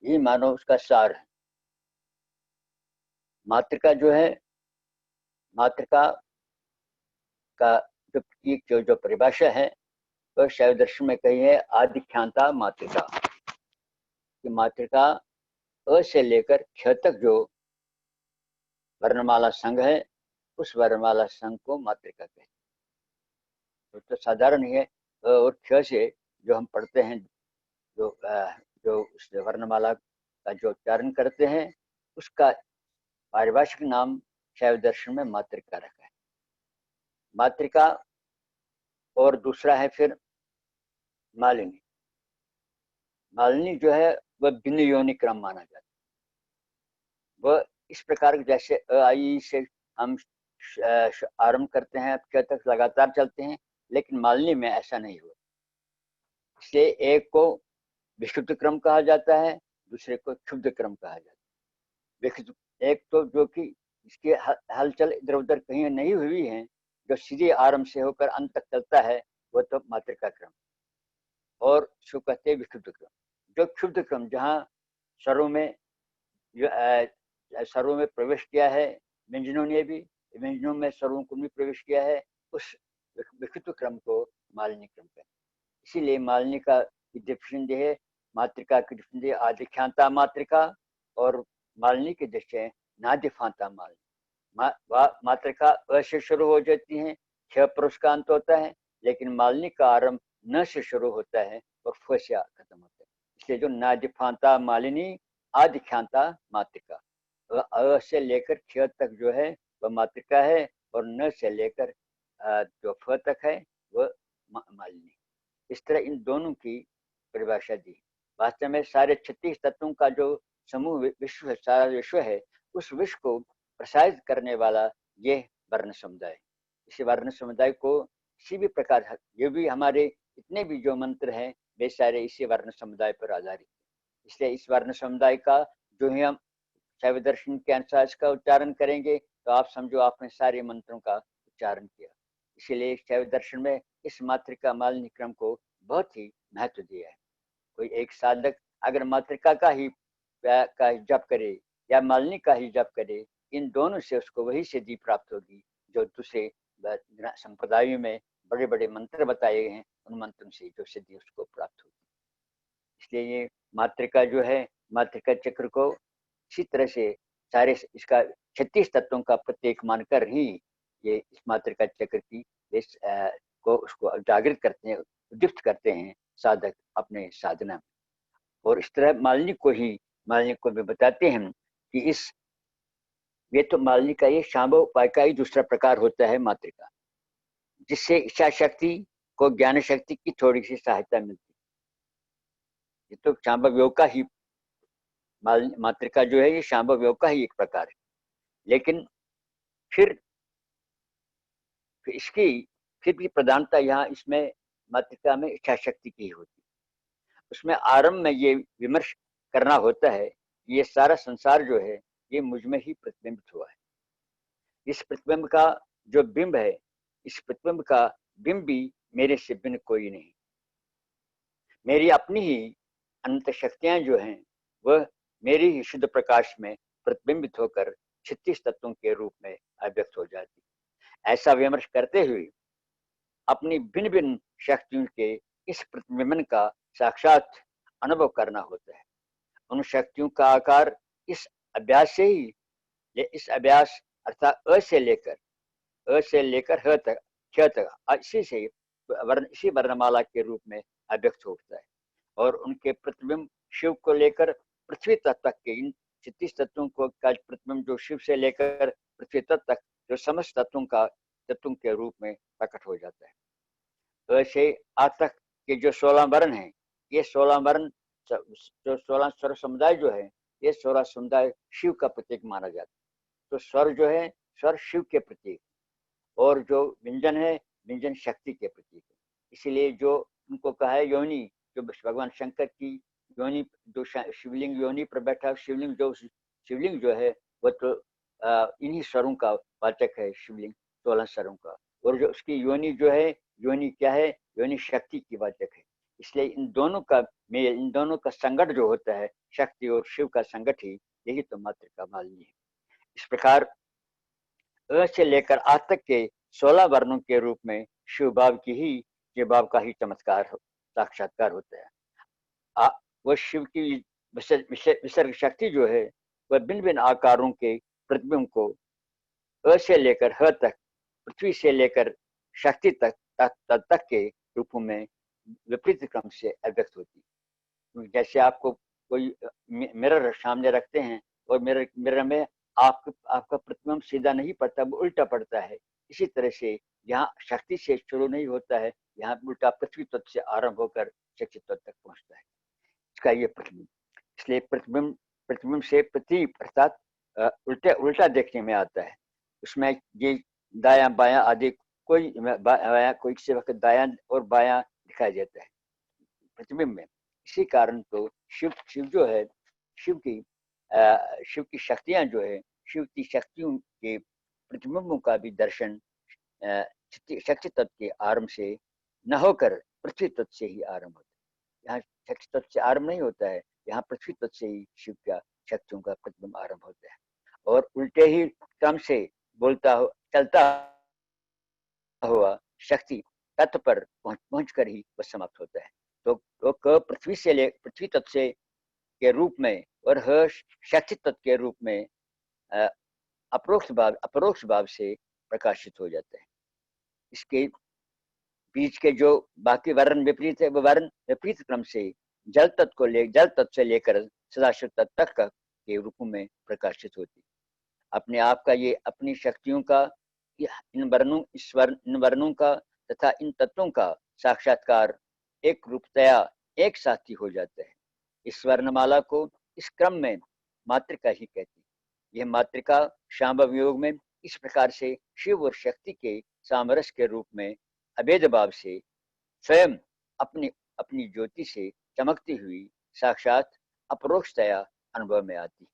ही मानो उसका सार है। मातृका जो है, मातृका का जो प्रतीक जो परिभाषा है वह शैव दर्शन में कही है आदिख्यांता मातृका। कि मातृका अ से लेकर ख तक जो वर्णमाला संघ है उस वर्णमाला संघ को मातृका कहते हैं। तो साधारण ही है और ख से जो हम पढ़ते हैं, जो उस वर्णमाला का जो उच्चारण करते हैं उसका पारिभाषिक नाम शैव दर्शन में मातृका रखा है। मातृका और दूसरा है फिर मालिनी। मालिनी जो है वह भिन्न योनि क्रम माना जाता है। वह इस प्रकार जैसे अ आई से हम आरंभ करते हैं अब तक लगातार चलते हैं, लेकिन मालिनी में ऐसा नहीं हुआ। इसलिए एक को विशुद्ध क्रम कहा जाता है, दूसरे को क्षुब्ध क्रम कहा जाता है। विशुद्ध एक तो जो कि इसकी हलचल इधर उधर कहीं नहीं हुई है, जो सीधे आरंभ से होकर अंत तक चलता है वह तो मातृका क्रम, और उसको कहते हैं विशुद्ध क्रम। जो क्षुब्ध क्रम जहाँ स्वरों में स्वरों में प्रवेश किया है, व्यंजनों ने भी व्यंजनों में स्वरों को भी प्रवेश किया है, उस विशुद्ध क्रम को मालिनी क्रम कहते हैं। इसीलिए मालिनी का डिफिनेशन है, मातृका की डिफिनेशन आदिख्यांता मातृका, और मालिनी की दृष्टि है नादिफांता मालिनी। मातृका अ से शुरू हो जाती है, छ पुरुष का अंत होता है, लेकिन मालिनी का आरंभ न से शुरू होता है और फ से खत्म होता है। इसलिए जो नादिफांता मालिनी आदिख्यांता मातृका, अ से लेकर ख तक जो है वह मातृका है, और न से लेकर जो फ तक है वह मालिनी। इस तरह इन दोनों की परिभाषा दी। वास्तव में सारे 36 तत्वों का जो समूह विश्व है, सारा विश्व है, उस विश्व को प्रसारित करने वाला ये वर्ण समुदाय। इसी वर्ण समुदाय को किसी भी प्रकार, ये भी हमारे इतने भी जो मंत्र हैं वे सारे इसी वर्ण समुदाय पर आधारित है। इसलिए इस वर्ण समुदाय का जो ही हम शैव दर्शन के अनुसार इसका उच्चारण करेंगे तो आप समझो आपने सारे मंत्रों का उच्चारण किया। इसीलिए शैव दर्शन में इस मातृका मालिनी क्रम को बहुत ही महत्व दिया है। कोई एक साधक अगर मातृका का जप करे या मालिनी का ही जप करे, इन दोनों से उसको वही सिद्धि प्राप्त होगी जो दूसरे संप्रदायों में बड़े बड़े मंत्र बताए गए हैं, उन मंत्रों से जो सिद्धि उसको प्राप्त होगी। इसलिए ये मातृका जो है, मातृका चक्र को इसी तरह से सारे इसका 36 तत्वों का प्रत्येक मानकर ही ये इस मातृका चक्र की इस को उसको जागृत करते हैं, उद्दीप्त करते हैं साधक अपने साधना में। और इस तरह मालिनी को भी बताते हैं कि ये तो मालिनी का ये शांभव उपाय का ही दूसरा प्रकार होता है मातृका, जिससे इच्छा शक्ति को ज्ञान शक्ति की थोड़ी सी सहायता मिलती है। ये तो शांभव योग का ही मातृका जो है ये शांभव योग का ही एक प्रकार है। लेकिन फिर इसकी फिर भी प्रधानता यहाँ इसमें मातृका में इच्छा शक्ति की होती है। उसमें आरंभ में ये विमर्श करना होता है, ये सारा संसार जो है ये मुझ में ही प्रतिबिंबित हुआ है। इस प्रतिबिंब का जो बिंब है, इस प्रतिबिंब का बिंब भी मेरे से भिन्न कोई नहीं। मेरी अपनी ही अनंत शक्तियां जो हैं वह मेरी ही शुद्ध प्रकाश में प्रतिबिंबित होकर 36 तत्वों के रूप में अभिव्यक्त हो जाती। ऐसा विमर्श करते हुए अपनी भिन्न भिन्न शक्तियों के इस प्रतिबिंबन का साक्षात अनुभव करना होता है। उन शक्तियों का आकार इस अभ्यास से ही, इस अभ्यास अर्थात अ से लेकर ह तक, ख तक, इसी वर्णमाला के रूप में अभिव्यक्त होता है। और उनके प्रतिबिंब शिव को लेकर पृथ्वी तत्व के इन 36 तत्वों को का प्रतिबिंब जो शिव से लेकर पृथ्वी तत्व तक जो समस्त तत्वों के रूप में प्रकट हो जाता है। वैसे आज तक के जो 16 वर्ण हैं, ये 16 वर्ण जो 16 स्वर समुदाय जो है, ये 16 समुदाय शिव का प्रतीक माना जाता है। तो स्वर जो है, स्वर शिव के प्रतीक, और जो व्यंजन है, व्यंजन शक्ति के प्रतीक है। इसीलिए जो उनको कहा है योनि, जो भगवान शंकर की योनि, जो शिवलिंग योनि पर बैठा शिवलिंग जो है वह तो इन्हीं स्वरों का वाचक है शिवलिंग, 16 स्वरों का। और जो उसकी योनि जो है, योनि क्या है, योनि शक्ति की वाचक है। इसलिए इन दोनों का मेल, इन दोनों का संगठ जो होता है, शक्ति और शिव का संगठ ही, यही तो मातृका मालिनी है। इस प्रकार अ से लेकर आ तक के 16 वर्णों के रूप में शिव भाव की ही, ये भाव का ही चमत्कार साक्षात्कार होता है। आ, वह शिव की विसर्ग शक्ति जो है, वह भिन्न भिन्न आकारों के प्रतिबिंब को अ से लेकर ह तक, पृथ्वी से लेकर शक्ति तक के रूपों में विपरीत क्रम से अव्यक्त होती है। जैसे आपको कोई मिरर सामने रखते हैं और मिरर में आपका प्रतिबिंब सीधा नहीं पड़ता, वो उल्टा पड़ता है। इसी तरह से यहाँ शक्ति से शुरू नहीं होता है, यहाँ उल्टा पृथ्वी तत्व से आरंभ होकर शक्ति तत्व तक पहुंचता है। इसका ये प्रतिबिंब, इसलिए प्रतिबिंब प्रतिबिंब से प्रति अर्थात उल्टा उल्टा देखने में आता है। उसमें ये दायां बायां आदि कोई कोई किसी वक्त दायां और बायां दिखाई देता है प्रतिबिंब में। इसी कारण तो शिव जो है, शिव की शक्तियां जो है, शिव की शक्तियों के प्रतिबिंबों का भी दर्शन शक्ति तत्व के आरंभ से न होकर पृथ्वी तत्व से ही आरंभ होता है। यहाँ शक्ति तत्व से आरंभ नहीं होता है, यहाँ पृथ्वी तत्व से ही शिव का शक्तियों का प्रतिबिंब आरंभ होता है और उल्टे ही क्रम से चलता हुआ शक्ति तत्व पर पहुंच कर ही वह समाप्त होता है। तो पृथ्वी तत्व से के रूप में और ह शक्ति तत्व के रूप में अपरोक्ष भाव से प्रकाशित हो जाता है। इसके बीच के जो बाकी वर्ण विपरीत है, वो वर्ण विपरीत क्रम से जल तत्व से लेकर सदाशिव तत्व तक के रूपों में प्रकाशित होती। अपने आप का ये अपनी शक्तियों का इन वर्णों का तथा इन तत्वों का साक्षात्कार एक रूपतया एक साथ ही हो जाता है। इस वर्णमाला को इस क्रम में मातृका ही कहती है। यह मातृका शांभव योग में इस प्रकार से शिव और शक्ति के सामरस के रूप में अभेद भाव से स्वयं अपनी अपनी ज्योति से चमकती हुई साक्षात अपरोक्षतया अनुभव में आती।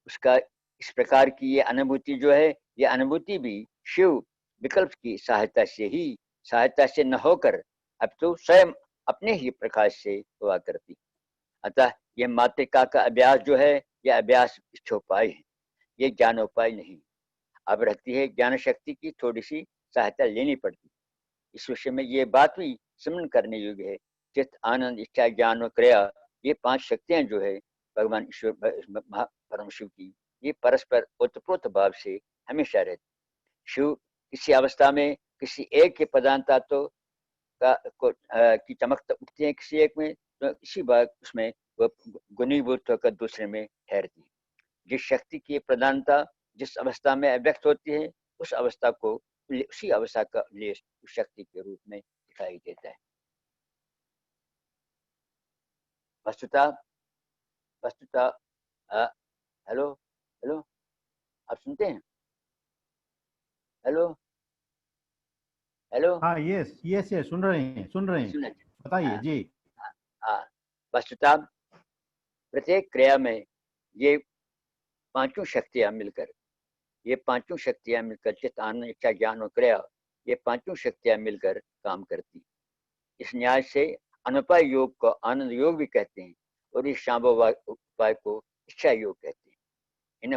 उसका इस प्रकार की ये अनुभूति जो है, ये अनुभूति भी शिव विकल्प की सहायता से न होकर अब तो स्वयं अपने ही प्रकाश से हुआ करती। अतः ये मातृका का अभ्यास जो है, यह अभ्यास इच्छोपाय है, ये ज्ञानोपाय नहीं। अब रहती है ज्ञान शक्ति की थोड़ी सी सहायता लेनी पड़ती। इस विषय में ये बात भी स्मरण करने योग्य है, चित्त आनंद इच्छा ज्ञान और क्रिया, ये 5 शक्तियां जो है भगवान ईश्वर परम शिव की, ये परस्पर ओतप्रोत भाव से हमेशा रहती। शिव किसी अवस्था में किसी एक के प्रधानता तो की चमक उठती है किसी एक में, तो इसी बात उसमें वह गुणीभूत होकर दूसरे में ठहरती। जिस शक्ति की प्रधानता जिस अवस्था में अव्यक्त होती है, उस अवस्था को उसी अवस्था का उल्लेख उस शक्ति के रूप में दिखाई देता है। वस्तुतः हेलो हेलो, आप सुनते हैं? हेलो हेलो, हाँ, यस यस यस, सुन रहे हैं, बताइए जी। हाँ, वस्तुतः प्रत्येक क्रिया में ये पांचों शक्तियां मिलकर चित्त आनंद इच्छा ज्ञान और क्रिया, ये पांचों शक्तियां मिलकर काम करती। इस न्याय से अनुपाय योग को आनंद योग भी कहते हैं और इस शांभव उपाय को इच्छा योग कहते हैं। इन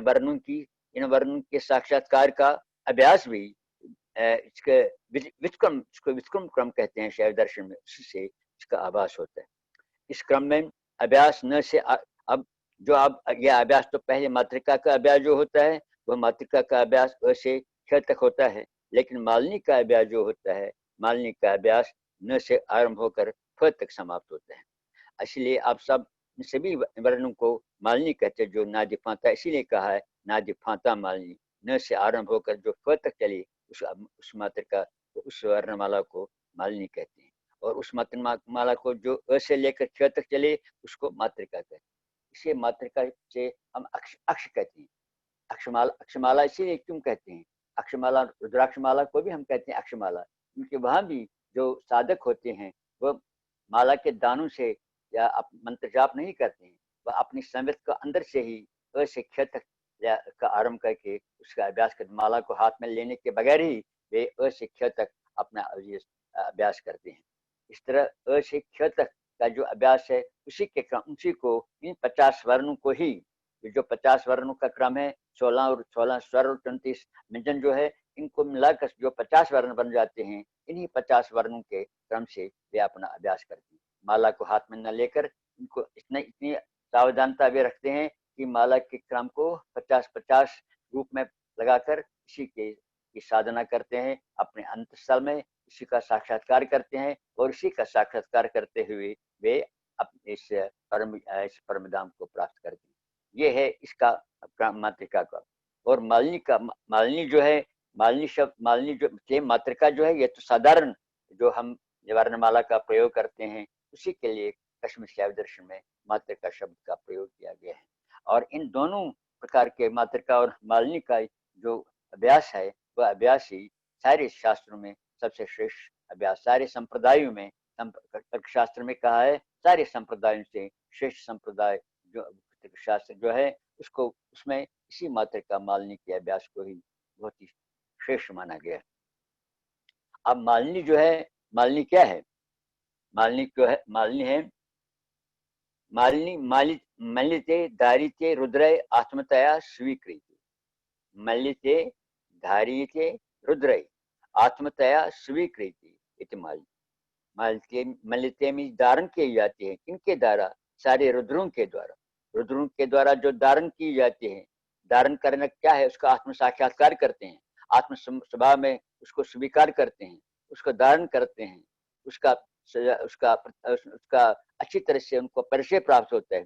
वर्णों के साक्षात्कार का अभ्यास भी इसके विक्रम क्रम कहते हैं शैव दर्शन में, उससे इसका आभास होता है। इस क्रम में अभ्यास न से अब यह अभ्यास तो पहले मातृका का अभ्यास जो होता है, वह मातृका का अभ्यास अ से ख तक होता है, लेकिन मालिनी का अभ्यास जो होता है, मालिनी का अभ्यास न से आरंभ होकर फ तक समाप्त होता है। इसलिए आप सब सभी वर्णों को मालिनी कहते हैं, जो नादि फांता, इसीलिए कहा है नादि फांता मालिनी। न से आरंभ होकर जो फ तक चली, उस मातृका, उस वर्णमाला को मालिनी कहते हैं, और उस माला को जो अ से लेकर ख तक चले, उसको मातृका कहते हैं। इसे मातृका से हम अक्ष कहते हैं। अक्षमाला इसीलिए क्यों कहते हैं? अक्षमाला, रुद्राक्षमाला को भी हम कहते हैं अक्षमाला, क्योंकि वहां भी जो साधक होते हैं, वह माला के दानों से या मंत्र जाप नहीं करते हैं, वह अपनी संवित को अंदर से ही अ से ख तक का आरंभ करके उसका अभ्यास कर, माला को हाथ में लेने के बगैर ही वे अ से ख तक अपना अभ्यास करते हैं। इस तरह अ से ख तक का जो अभ्यास है उसी के क्रम, उसी को इन 50 वर्णों को ही, जो 50 वर्णों का क्रम है, 16 और 16 स्वर और 34 व्यंजन जो है, इनको मिलाकर जो 50 वर्ण बन जाते हैं, इन्हीं 50 वर्णों के क्रम से वे अपना अभ्यास करते हैं। माला को हाथ में न लेकर इनको इतनी सावधानता वे रखते हैं कि माला के क्रम को 50-50 रूप में लगाकर इसी की साधना करते हैं, अपने अंतस्थल में इसी का साक्षात्कार करते हैं, और इसी का साक्षात्कार करते हुए वे अपने इस परम धाम को प्राप्त करते हैं। ये है इसका मातृका का। और मालिनी जो है, मालिनी शब्द, मालिनी जो मातृका जो है, ये तो साधारण जो हम वर्णमाला का प्रयोग करते हैं उसी के लिए कश्मीर शैव दर्शन में मातृका शब्द का प्रयोग किया गया है। और इन दोनों प्रकार के मातृका और मालिनी का जो अभ्यास है, वह अभ्यास ही सारे शास्त्रों में सबसे श्रेष्ठ अभ्यास, सारे संप्रदायों में, शास्त्र में कहा है सारे संप्रदायों से श्रेष्ठ संप्रदाय जो शास्त्र जो है, उसको उसमें इसी मातृका मालिनी के अभ्यास को ही बहुत ही श्रेष्ठ माना गया। अब मालिनी जो है, मालिनी क्या है? मालिनी क्यों है? मालिनी है मालिनी मलिते धारिते रुद्रय आत्मतया स्वीकृति। मलिते धारिते रुद्रय आत्मतया स्वीकृति इति मालिनी। मलिते में धारण की जाती है, किनके द्वारा? सारे रुद्रों के द्वारा। रुद्रों के द्वारा जो धारण की जाती है, धारण करना क्या है? उसका आत्म साक्षात्कार करते हैं, आत्म स्वभाव में उसको स्वीकार करते हैं, उसको धारण करते हैं, उसका उसका उसका अच्छी तरह से उनको परिचय प्राप्त होता है,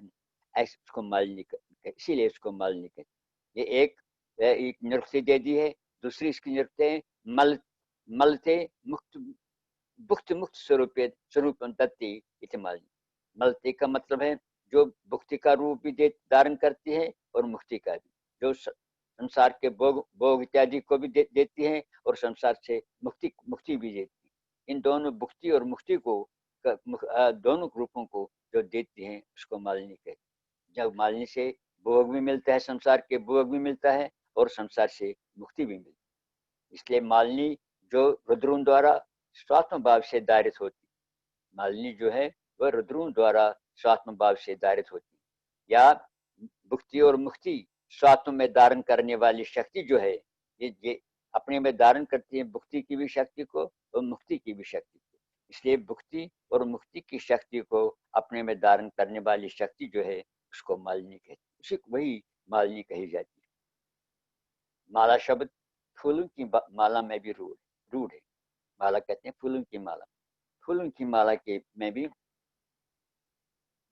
ऐसे उसको मालिनी कहते हैं। इसीलिए उसको मालिनी कहते हैं। ये एक निरुक्ति दे दी है। दूसरी इसकी निरुक्ति है मलते मुक्त मुक्त स्वरूप दत्ती इति मालिनी। मलते का मतलब है जो भुक्ति का रूप भी धारण करती है और मुक्ति का भी, जो संसार के भोग इत्यादि को भी देती है और संसार से मुक्ति भी देती है। इन दोनों भुक्ति और मुक्ति को, दोनों रूपों को जो देती है उसको मालिनी कहते हैं। जब मालिनी से भोग भी मिलता है, संसार के भोग भी मिलता है और संसार से मुक्ति भी मिलती है। इसलिए मालिनी जो रुद्रों द्वारा स्वात्म भाव से धारित होती, मालिनी जो है वह रुद्रों द्वारा स्वात्म भाव से धारित होती, या भुक्ति और मुक्ति स्वात्म में धारण करने वाली शक्ति जो है, ये अपने में धारण करती है भुक्ति की भी शक्ति को और मुक्ति की भी शक्ति को। इसलिए भुक्ति और मुक्ति की शक्ति को अपने में धारण करने वाली शक्ति जो है उसको मालिनी कहती है, उसी वही मालिनी कही जाती है। माला शब्द फूलों की माला में भी रूढ़ है। माला कहते हैं फूलों की माला, फूलों की माला के में भी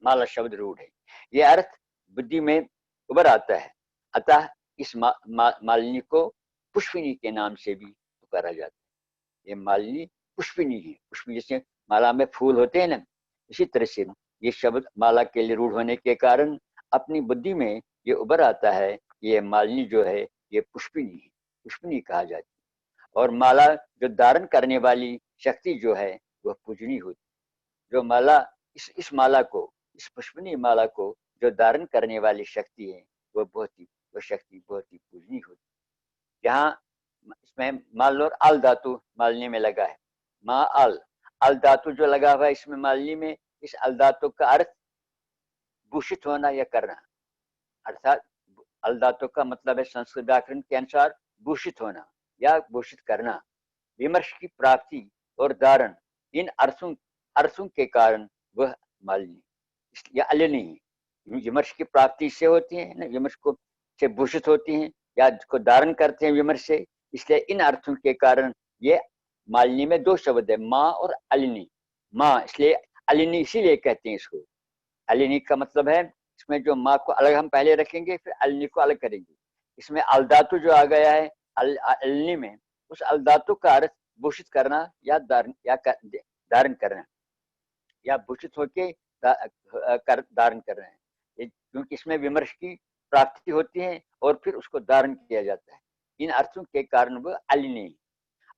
माला शब्द रूढ़ है। यह अर्थ बुद्धि में उभर आता है, अतः इस मालिनी को पुष्पिनी के नाम से भी पुकारा जाता है। ये मालिनी पुष्पिनी है। पुष्पिनी जैसे माला में फूल होते हैं ना, इसी तरह से ये शब्द माला के लिए रूढ़ होने के कारण अपनी बुद्धि में ये उभर आता है। ये मालिनी जो है ये पुष्पिनी है, पुष्पिनी कहा जाती है। और माला जो धारण करने वाली शक्ति जो है वह पूजनी होती है। जो माला इस माला को, इस पुष्पिनी माला को जो धारण करने वाली शक्ति है वह शक्ति बहुत ही पूजनीय होती है। यहाँ इसमें मान लो अल धातु मालिनी में लगा है, माँ अल धातु जो लगा हुआ है इसमें मालिनी में, इस अल धातु का अर्थ भूषित होना या करना, अर्थात अल धातु का मतलब है संस्कृत व्याकरण के अनुसार भूषित होना या भूषित करना। विमर्श की प्राप्ति और धारण, इन अर्थों के कारण वह मालिनी या अलिनी है। विमर्श की प्राप्ति से होती है ना, विमर्श को से भूषित होती हैं या जिसको धारण करते हैं विमर्श से, इसलिए इन अर्थों के कारण ये मालिनी में दो शब्द है, माँ और अलिनी। माँ इसलिए अलिनी इसीलिए कहते हैं इसको। अलिनी का मतलब है इसमें जो माँ को अलग हम पहले रखेंगे फिर अलिनी को अलग करेंगे। इसमें अल धातु जो आ गया है अलिनी में, उस अल धातु का अर्थ भूषित करना या धारण करना या भूषित होके धारण कर रहे हैं, क्योंकि इसमें विमर्श की प्राप्ति होती है और फिर उसको धारण किया जाता है। इन अर्थों के कारण वह अलिनी।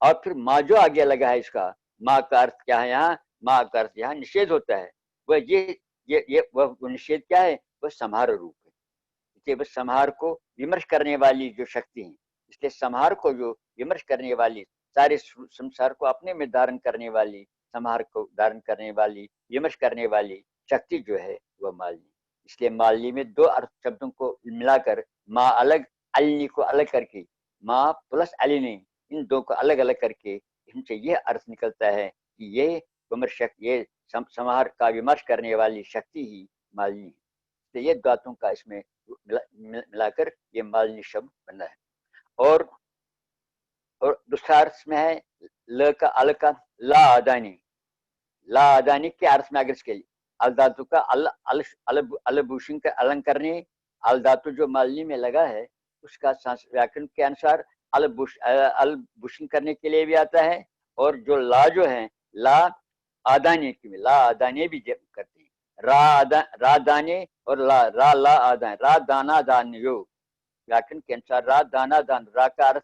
और फिर माँ जो आगे लगा है इसका, माँ का अर्थ क्या है यहाँ? माँ का अर्थ यहाँ निषेध होता है। वह वह निषेध क्या है? वह संहार रूप है। इसलिए वह संहार को विमर्श करने वाली जो शक्ति है, इसलिए संहार को जो विमर्श करने वाली, सारे संसार को अपने में धारण करने वाली समाहार को धारण करने वाली, विमर्श करने वाली शक्ति जो है वह मालिनी। इसलिए मालिनी में दो अर्थ शब्दों को मिलाकर माँ अलग, अलिनी को अलग करके, माँ प्लस अलिनी, इन दो को अलग अलग करके इनसे यह अर्थ निकलता है कि ये विमर्शक, ये समाहार का विमर्श करने वाली शक्ति ही मालिनी है। तो ये धातुओं का इसमें मिलाकर ये मालिनी शब्द बना है। और दूसरा अर्थ में है ल का अल का ला आदानी। ला आदानी के अर्थ में अगर इसके अल धातु का अल भूषण का अलंकरणी, अल धातु जो मालिनी में लगा है उसका व्याकरण के अनुसार अल भूषण करने के लिए भी आता है। और जो ला जो है ला आदानी की, ला आदानी भी करते हैं, रा दाने और ला ला आदान, रा दाना दान योग। व्याकरण के अनुसार रा दाना दान, रा का अर्थ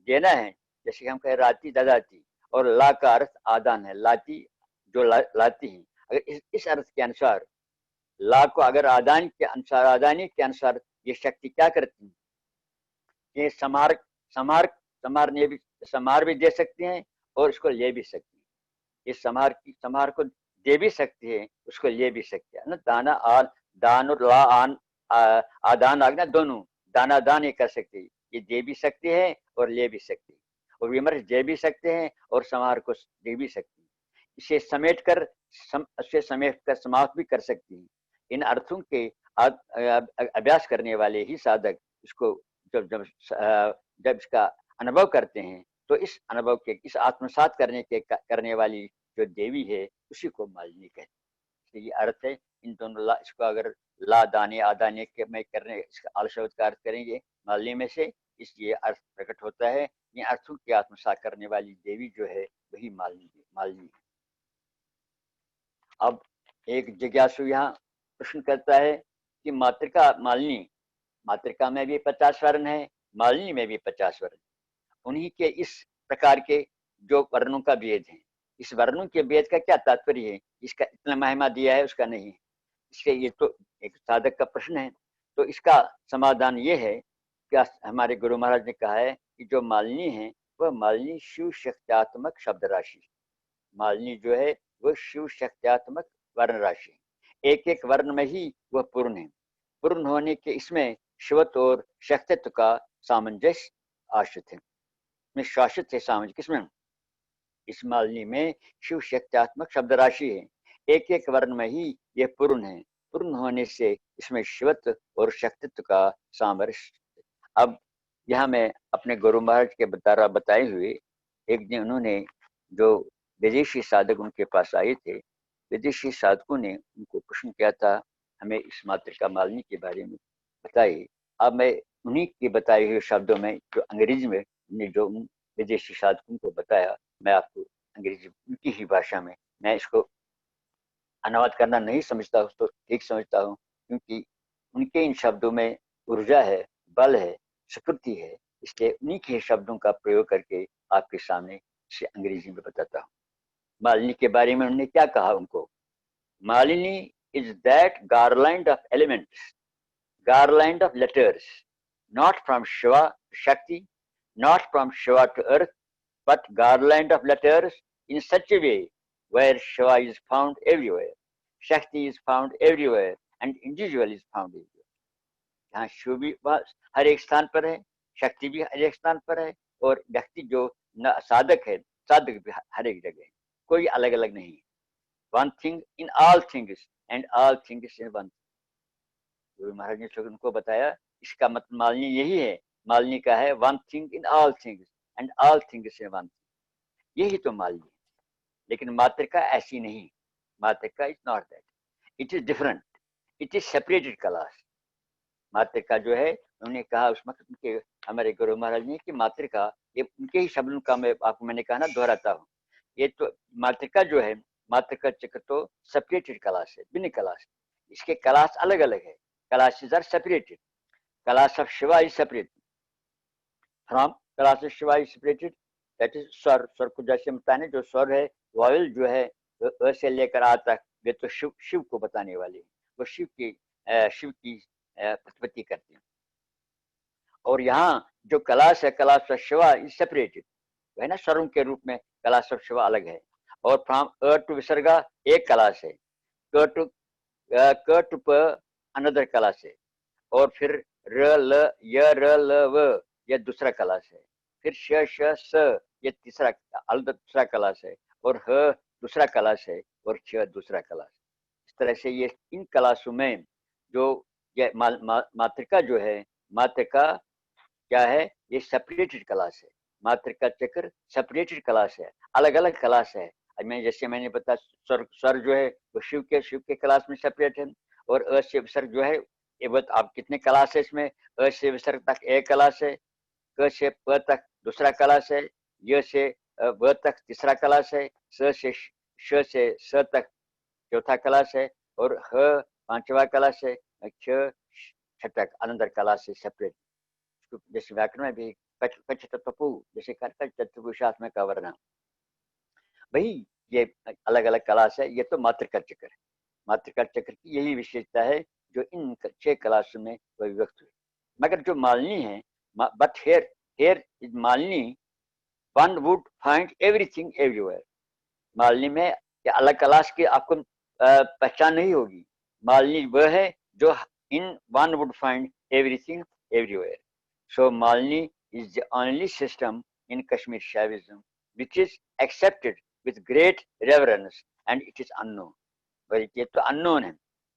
देना है, जैसे हम कहें राती ददाती, और ला का अर्थ आदान है, लाती जो लाती है। अगर इस अर्थ के अनुसार ला को अगर आदानी के अनुसार ये शक्ति क्या करती है, ये समार भी दे सकते हैं और इसको ले भी सकते हैं। ये समार को दे भी सकती है, उसको ले भी सकते हैं ना। दान और ला आदान आज्ञा दोनों दाना दान ये कर सकते हैं, ये दे भी सकते हैं और ले भी सकते हैं, और विमर्श दे भी सकते हैं और समार को दे भी सकते हैं। इसे समेट कर समाप्त भी कर सकती हैं। इन अर्थों के अभ्यास करने वाले ही साधक इसको जब इसका अनुभव करते हैं तो इस अनुभव के, इस आत्मसात करने वाली जो देवी है उसी को मालिनी कहते हैं। ये अर्थ है इन दोनों इसको अगर ला दाने आदाने के में करने, इसका आल शब्द का अर्थ करेंगे मालिनी में से, इसलिए अर्थ प्रकट होता है। ये अर्थों की आत्मसात करने वाली देवी जो है वही मालिनी है। अब एक जिज्ञासु यहाँ प्रश्न करता है कि मातृका मालिनी, मातृका में भी 50 वर्ण है, मालिनी में भी 50 वर्ण, उन्हीं के इस प्रकार के जो वर्णों का भेद है, इस वर्णों के भेद का क्या तात्पर्य है, इसका इतना महिमा दिया है उसका नहीं है। इसके ये तो एक साधक का प्रश्न है। तो इसका समाधान ये है कि हमारे गुरु महाराज ने कहा है कि जो मालिनी है वह मालिनी शिव शक्त्यात्मक शब्द राशि, मालिनी जो है वह शिव शक्त्यात्मक वर्ण राशि, एक एक वर्ण में ही वह पूर्ण है। पूर्ण होने के इसमें शिवत्व और शक्तित्व का सामंजस्य आश्रित है, में शासित है सामंजस्य किसमें, इस मालिनी में शिव शक्त्यात्मक शब्द राशि है, एक एक वर्ण में ही यह पूर्ण है। पूर्ण होने से इसमें शिवत्व और शक्तित्व का सामरस्य। अब यहाँ मैं अपने गुरु महाराज के बताए हुए, एक दिन उन्होंने जो विदेशी साधक उनके पास आए थे, विदेशी साधकों ने उनको प्रश्न किया था हमें इस मातृका मालिनी के बारे में बताइए। अब मैं उन्हीं के बताए हुए शब्दों में जो अंग्रेजी में जो विदेशी साधकों को बताया, मैं आपको अंग्रेजी उनकी ही भाषा में, मैं इसको अनुवाद करना नहीं समझता हूँ तो ठीक समझता हूँ, क्योंकि उनके इन शब्दों में ऊर्जा है, बल है, स्फूर्ति है, इसलिए उन्हीं के शब्दों का प्रयोग करके आपके सामने से अंग्रेजी में बताता हूँ। मालिनी के बारे में उन्होंने क्या कहा उनको, Malini is that garland of elements, garland of letters, not from Shiva to Shakti, not from Shiva to earth, but garland of letters in such a way where Shiva is found everywhere, Shakti is found everywhere, and individual is found everywhere. यहाँ शिव भी हर एक स्थान पर है, शक्ति भी हर एक स्थान पर है, और व्यक्ति जो साधक है, साधक भी हर एक जगह है, कोई अलग अलग नहीं है। One thing in all things and all things in one. Guru Maharaj ने उनको बताया इसका मतलब मालिनी यही है, मालिनी का है one thing in all things and all things in one, यही तो मालिनी है। लेकिन मातृका ऐसी नहीं, मातृका is not that, it is different, it is separated class. मातृका जो है उन्होंने कहा उस वक्त उनके हमारे गुरु महाराज ने कि मातृका, ये उनके ही शब्दों का मैं आपको मैंने कहा ना दोहराता हूँ, ये तो मातृका जो है, मातृका चक्र तो सेपरेटेड क्लास है, भिन्न क्लास, इसके क्लास अलग अलग है। Classes are separated. Class of Shiva is separated. From class of Shiva is separated. That is स्वर, स्वर को जैसे बताने जो स्वर है, वॉयल जो है वैसे लेकर आज तक वे तो शिव को बताने वाले हैं, वो शिव की प्रतिपत्ति करते हैं। और यहाँ जो क्लास है, class of Shiva is separated, है ना, स्वरों के रूप में क्लास ऑफ शिवा अलग है, और फ्रॉम अ टू विसर्गा एक क्लास है, क टू प अनदर क्लास है, और फिर र ल य र ल व यह दूसरा क्लास है, फिर श श स ये तीसरा दूसरा क्लास है, और ह दूसरा क्लास है, और छ दूसरा क्लास। इस तरह से ये इन क्लासों में जो ये मातृका जो है, मातृका क्या है, ये सेपरेटेड क्लास है। मातृका चक्र सेपरेटेड क्लास है, अलग अलग क्लास है। मैं जैसे मैंने बताया स्वर जो है वो शिव के क्लास में सेपरेट है, और अ से विसर्ग जो है ये बत आप कितने क्लास है इसमें, अ से विसर्ग तक एक क्लास है, क से प तक दूसरा क्लास है, य से व तक तीसरा क्लास है, स से श से स तक चौथा क्लास है, और ह पांचवा क्लास है, छ छठा अनंतर क्लास है सेपरेट। जैसे व्याकरण में भी कच तत्वपु, जैसे कच तत्वपुरुषार्थ में का वर्ण, भाई ये अलग अलग क्लास है। ये तो मातृका चक्र है। मातृका चक्र की यही विशेषता है जो इन 6 क्लासों में विभक्त हुई। मगर जो मालिनी है, but here is Malini one would find everything everywhere. Malini में ये अलग क्लास की आपको पहचान नहीं होगी। मालिनी वह है जो in one would find everything everywhere. So Malini is the only system in Kashmir Shaivism which is accepted with great reverence and it is unknown. भाई ये तो अननोन है।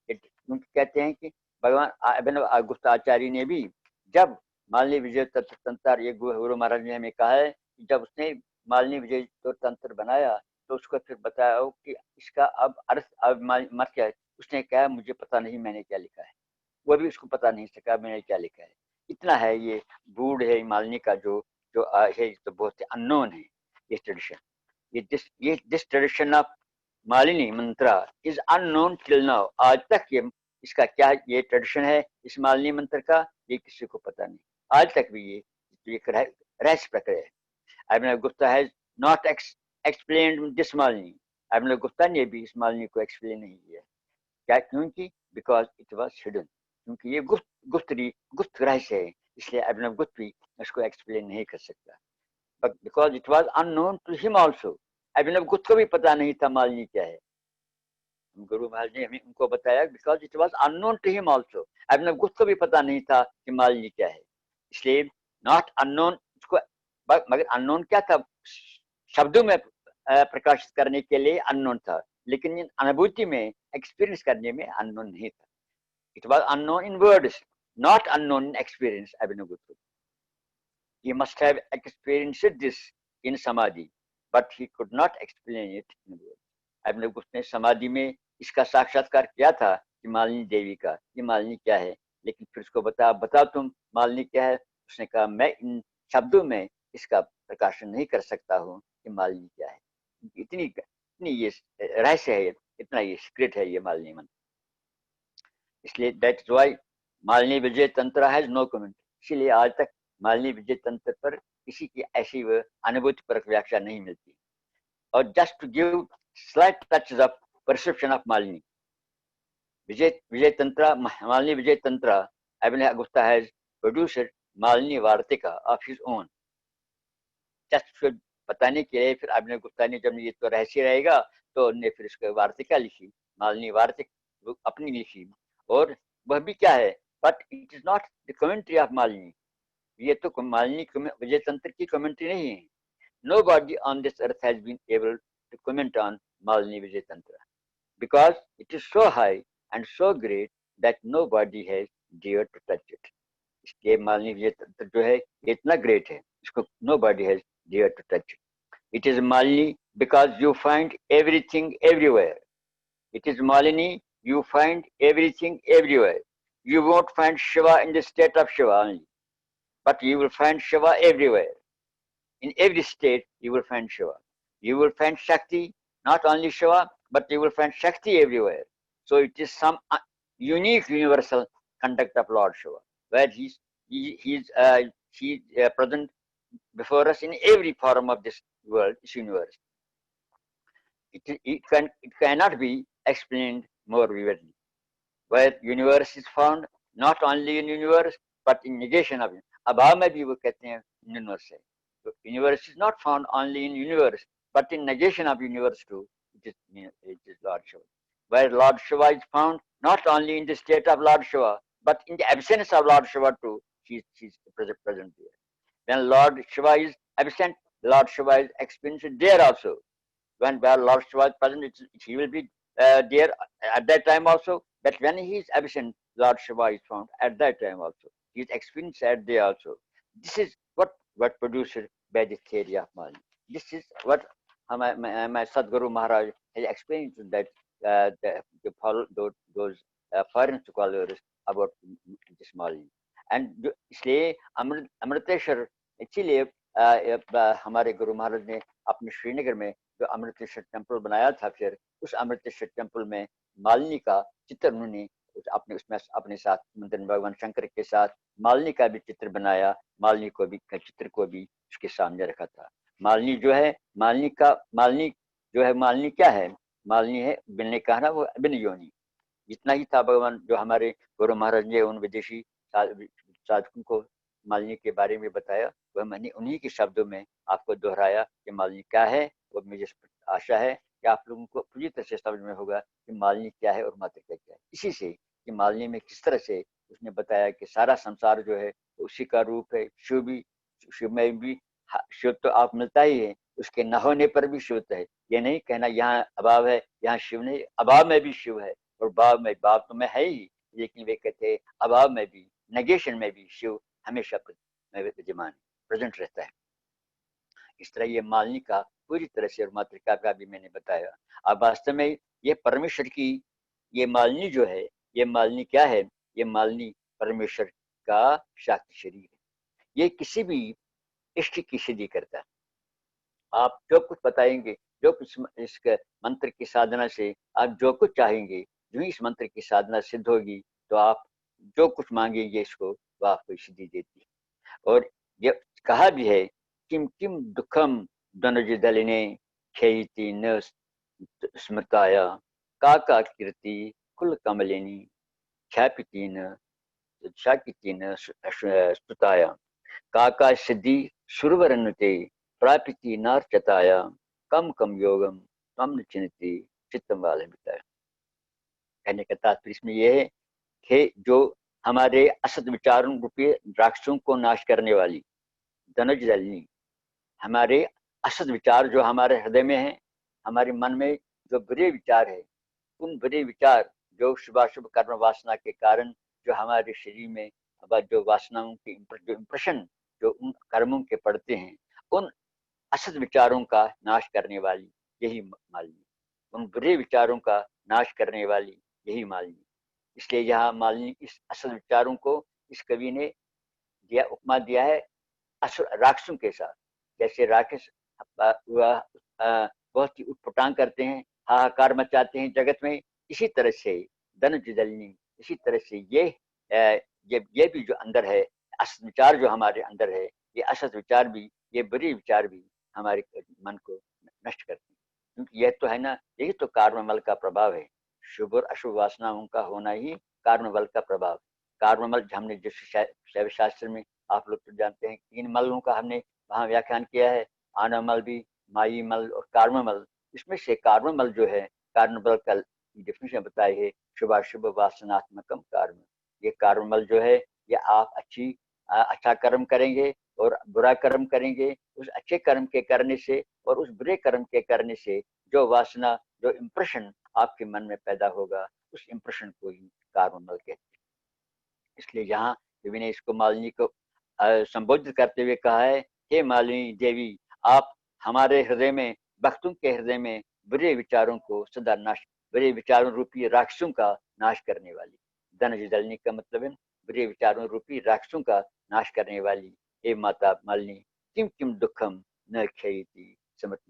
क्योंकि कहते हैं कि भगवान अभिनव गुप्त आचार्य ने भी जब मालिनी विजय तंत्र, ये गुरु महाराज ने हमें कहा है कि जब उसने मालिनी विजय तंत्र बनाया तो उसको फिर बताया कि इसका अब अर्थ अब मत क्या है। उसने कहा मुझे पता नहीं मैंने क्या लिखा है, वो भी उसको पता नहीं सका मैंने क्या लिखा है। इतना है ये बूढ़ है मालिनी का जो जो है, तो बहुत अननोन है ये ट्रेडिशन। ये this tradition of Malini Mantra is unknown till now. आज तक ये इसका क्या ये ट्रेडिशन है इस मालिनी मंत्र का, ये किसी को पता नहीं। आज तक भी ये रहस्य प्रक्रिया है। Abhinav Gupta has not explained this Malini. Abhinav Gupta ने भी इस मालिनी को एक्सप्लेन नहीं किया। क्या? क्योंकि बिकॉज इट वॉज हिडन, क्योंकि ये गुप्त रहस्य है, इसलिए अभिनव गुप्त भी इसको एक्सप्लेन नहीं कर सकता। But because it was unknown to him also. Abhinav Gupta को भी पता नहीं था मालिनी क्या है। गुरु महाराज ने हमें उनको बताया because it was unknown to him also. Abhinav Gupta को भी पता नहीं था कि मालिनी क्या है, इसलिए नॉट अननोन उसको। मगर अननोन क्या था, शब्दों में प्रकाशित करने के लिए अननोन था, लेकिन अनुभूति में एक्सपीरियंस करने में अननोन नहीं था। It was unknown in words, not unknown in experience. Abhinavgupta. He must have experienced this in samadhi, but he could not explain it in words. Abhinavgupta ने समाधि में इसका साक्षात्कार किया था कि मालिनी देवी का ये मालिनी क्या है, लेकिन फिर उसको बताओ तुम मालिनी क्या है। उसने कहा मैं इन शब्दों में इसका प्रकाशन नहीं कर सकता हूँ कि मालिनी क्या है। इतनी ये रहस्य है, इतना ये सीक्रेट है ये मालिनी मंत्र। इसलिए that is why Malini Vijay तंत्र हैज नो कमेंट। इसीलिए आज तक मालिनी विजय तंत्र पर किसी की ऐसी अनुभूति परक व्याख्या नहीं मिलती। और just to give slight touches of perception of Malini Vijay Tantra, Malini Vijay Tantra, Abhinav Gupta has produced Malini Vartika of his own. Just बताने के लिए फिर अभिनव गुप्ता ने जब ये तो रहस्य रहेगा तो उन्होंने फिर इसको वार्तिका लिखी, मालिनी वार्तिक अपनी लिखी। और वह भी क्या है, but it is not the commentary of Malini. ये तो मालिनी विजय तंत्र की कमेंट्री नहीं है। Nobody on this earth has been able to comment on Malini Vijay Tantra because it is so high and so great that nobody has dare to touch it. इसलिए मालिनी विजय तंत्र जो है ये इतना ग्रेट है, इसको nobody has dare to touch it. It is Malini because you find everything everywhere. It is Malini you find everything everywhere. You won't find Shiva in the state of Shiva only, but you will find Shiva everywhere. In every state, you will find Shiva. You will find Shakti, not only Shiva, but you will find Shakti everywhere. So it is some unique universal conduct of Lord Shiva, where he's present before us in every form of this world, this universe. It cannot be explained more vividly. Where universe is found not only in universe but in negation of it. अभाव में भी वो कहते हैं universe है। तो universe is not found only in universe but in negation of universe too, it is Lord Shiva. Where Lord Shiva is found not only in the state of Lord Shiva, but in the absence of Lord Shiva too, she's present there. When Lord Shiva is absent, Lord Shiva is experienced there also. When where Lord Shiva is present, he will be there at that time also. But when he is absent, Lord Shiva is found at that time also. He is experienced at there also. This is what produced by the theory of Mali. This is what my Sadguru Maharaj has explained to that the follow those foreign scholars about this Mali. And इसलिए अमृतेश्वर इसीलिए हमारे गुरु महाराज ने अपने श्रीनगर में जो Amriteshwar temple बनाया था, फिर उस अमृतेश्वर टेम्पल में मालिनी का चित्र उन्होंने अपने उसमें अपने साथ मंदिर में भगवान शंकर के साथ मालिनी का भी चित्र बनाया, मालिनी चित्र को भी उसके सामने रखा था। मालिनी जो है, मालिनी जो है, मालिनी क्या है? मालिनी है, बिन कहा ना, वो बिन योनि। जितना ही था भगवान जो हमारे गुरु महाराज ने उन विदेशी साधकों को मालिनी के बारे में बताया, वह मैंने उन्हीं के शब्दों में आपको दोहराया कि मालिनी क्या है। वो मुझे आशा है कि आप लोगों को पूरी तरह से समझ में होगा कि मालिनी क्या है और मातृका क्या है। इसी से कि मालिनी में किस तरह से उसने बताया कि सारा संसार जो है उसी का रूप है। शिव में भी शिव तो आप मिलता ही है, उसके न होने पर भी शिव है। ये नहीं कहना यहाँ अभाव है, यहाँ शिव नहीं, अभाव में भी शिव है और भाव तो में है ही, लेकिन वे कहते हैं अभाव में भी, नेगेशन में भी शिव हमेशा विद्यमान प्रेजेंट रहता है। इस तरह ये मालिनी का पूरी तरह से, और मातृका का भी मैंने बताया। अब वास्तव में ये परमेश्वर की ये मालिनी जो है, ये मालिनी क्या है? ये मालिनी परमेश्वर का शाक्ति शरीर है। ये किसी भी इष्ट की सिद्धि करता है। आप जो कुछ बताएंगे, जो कुछ इस मंत्र की साधना से आप जो कुछ चाहेंगे, जो इस मंत्र की साधना सिद्ध होगी, तो आप जो कुछ मांगेंगे इसको वो आपको सिद्धि देती है। और ये कहा भी है, किम किम दुखम धनुजदलिने खेयति न स्मृताया काका कीर्ति कुल कमलिनी ख्यापिति न शाकिति न स्तुताया काका सिद्धि सुरवरनुते प्रापिति नार्चताया कम कम योगम तम चिन्हति चित्तम वाले बताया। कहने का तात्पर्य इसमें यह है कि जो हमारे असत विचारों रूपी राक्षसों को नाश करने वाली धनुजदलिनी, हमारे असत विचार जो हमारे हृदय में है, हमारे मन में जो बुरे विचार है, उन बुरे विचार जो शुभाशुभ कर्म वासना के कारण जो हमारे शरीर में जो वासनाओं के जो इंप्रेशन जो उन कर्मों के पड़ते हैं, उन असत विचारों का नाश करने वाली यही मालिनी, उन बुरे विचारों का नाश करने वाली यही मालिनी। इसलिए यहाँ मालिनी इस असत विचारों को इस कवि ने दिया, उपमा दिया है राक्षसों के साथ। जैसे राक्षस बहुत ही उटपटांग करते हैं, हाहाकार मचाते हैं जगत में, इसी तरह से धनुजदलिनी, इसी तरह से ये भी जो अंदर है असत विचार जो हमारे अंदर है, ये असत विचार भी, ये बुरे विचार भी हमारे मन को नष्ट करते हैं। क्योंकि यह तो है ना, यही तो कर्ममल का प्रभाव है। शुभ और अशुभ वासनाओं का होना ही कर्ममल का प्रभाव। कर्ममल हमने जिस शैव शास्त्र में आप लोग तो जानते हैं 3 मलों का हमने वहाँ व्याख्यान किया है, आनमल भी, माई मल और कर्ममल। इसमें से कर्ममल जो है, कर्ममल का डेफिनेशन बताई है, शुभाशुभ वासनात्मकम कर्म। ये कर्ममल जो है, ये आप अच्छा कर्म करेंगे और बुरा कर्म करेंगे, उस अच्छे कर्म के करने से और उस बुरे कर्म के करने से जो वासना, जो इंप्रेशन आपके मन में पैदा होगा, उस इंप्रेशन को ही कर्ममल कहते हैं। इसलिए यहाँ देवी ने इसको मालिनी को संबोधित करते हुए कहा है, हे मालिनी देवी, आप हमारे हृदय में, भक्तों के हृदय में बुरे विचारों को सदा नाश, बुरे विचारों रूपी राक्षसों का नाश करने वाली। धनुजदलिनी का मतलब है बुरे विचारों रूपी राक्षसों का नाश करने वाली हे माता मालिनी, किम किम दुखम न क्षयति।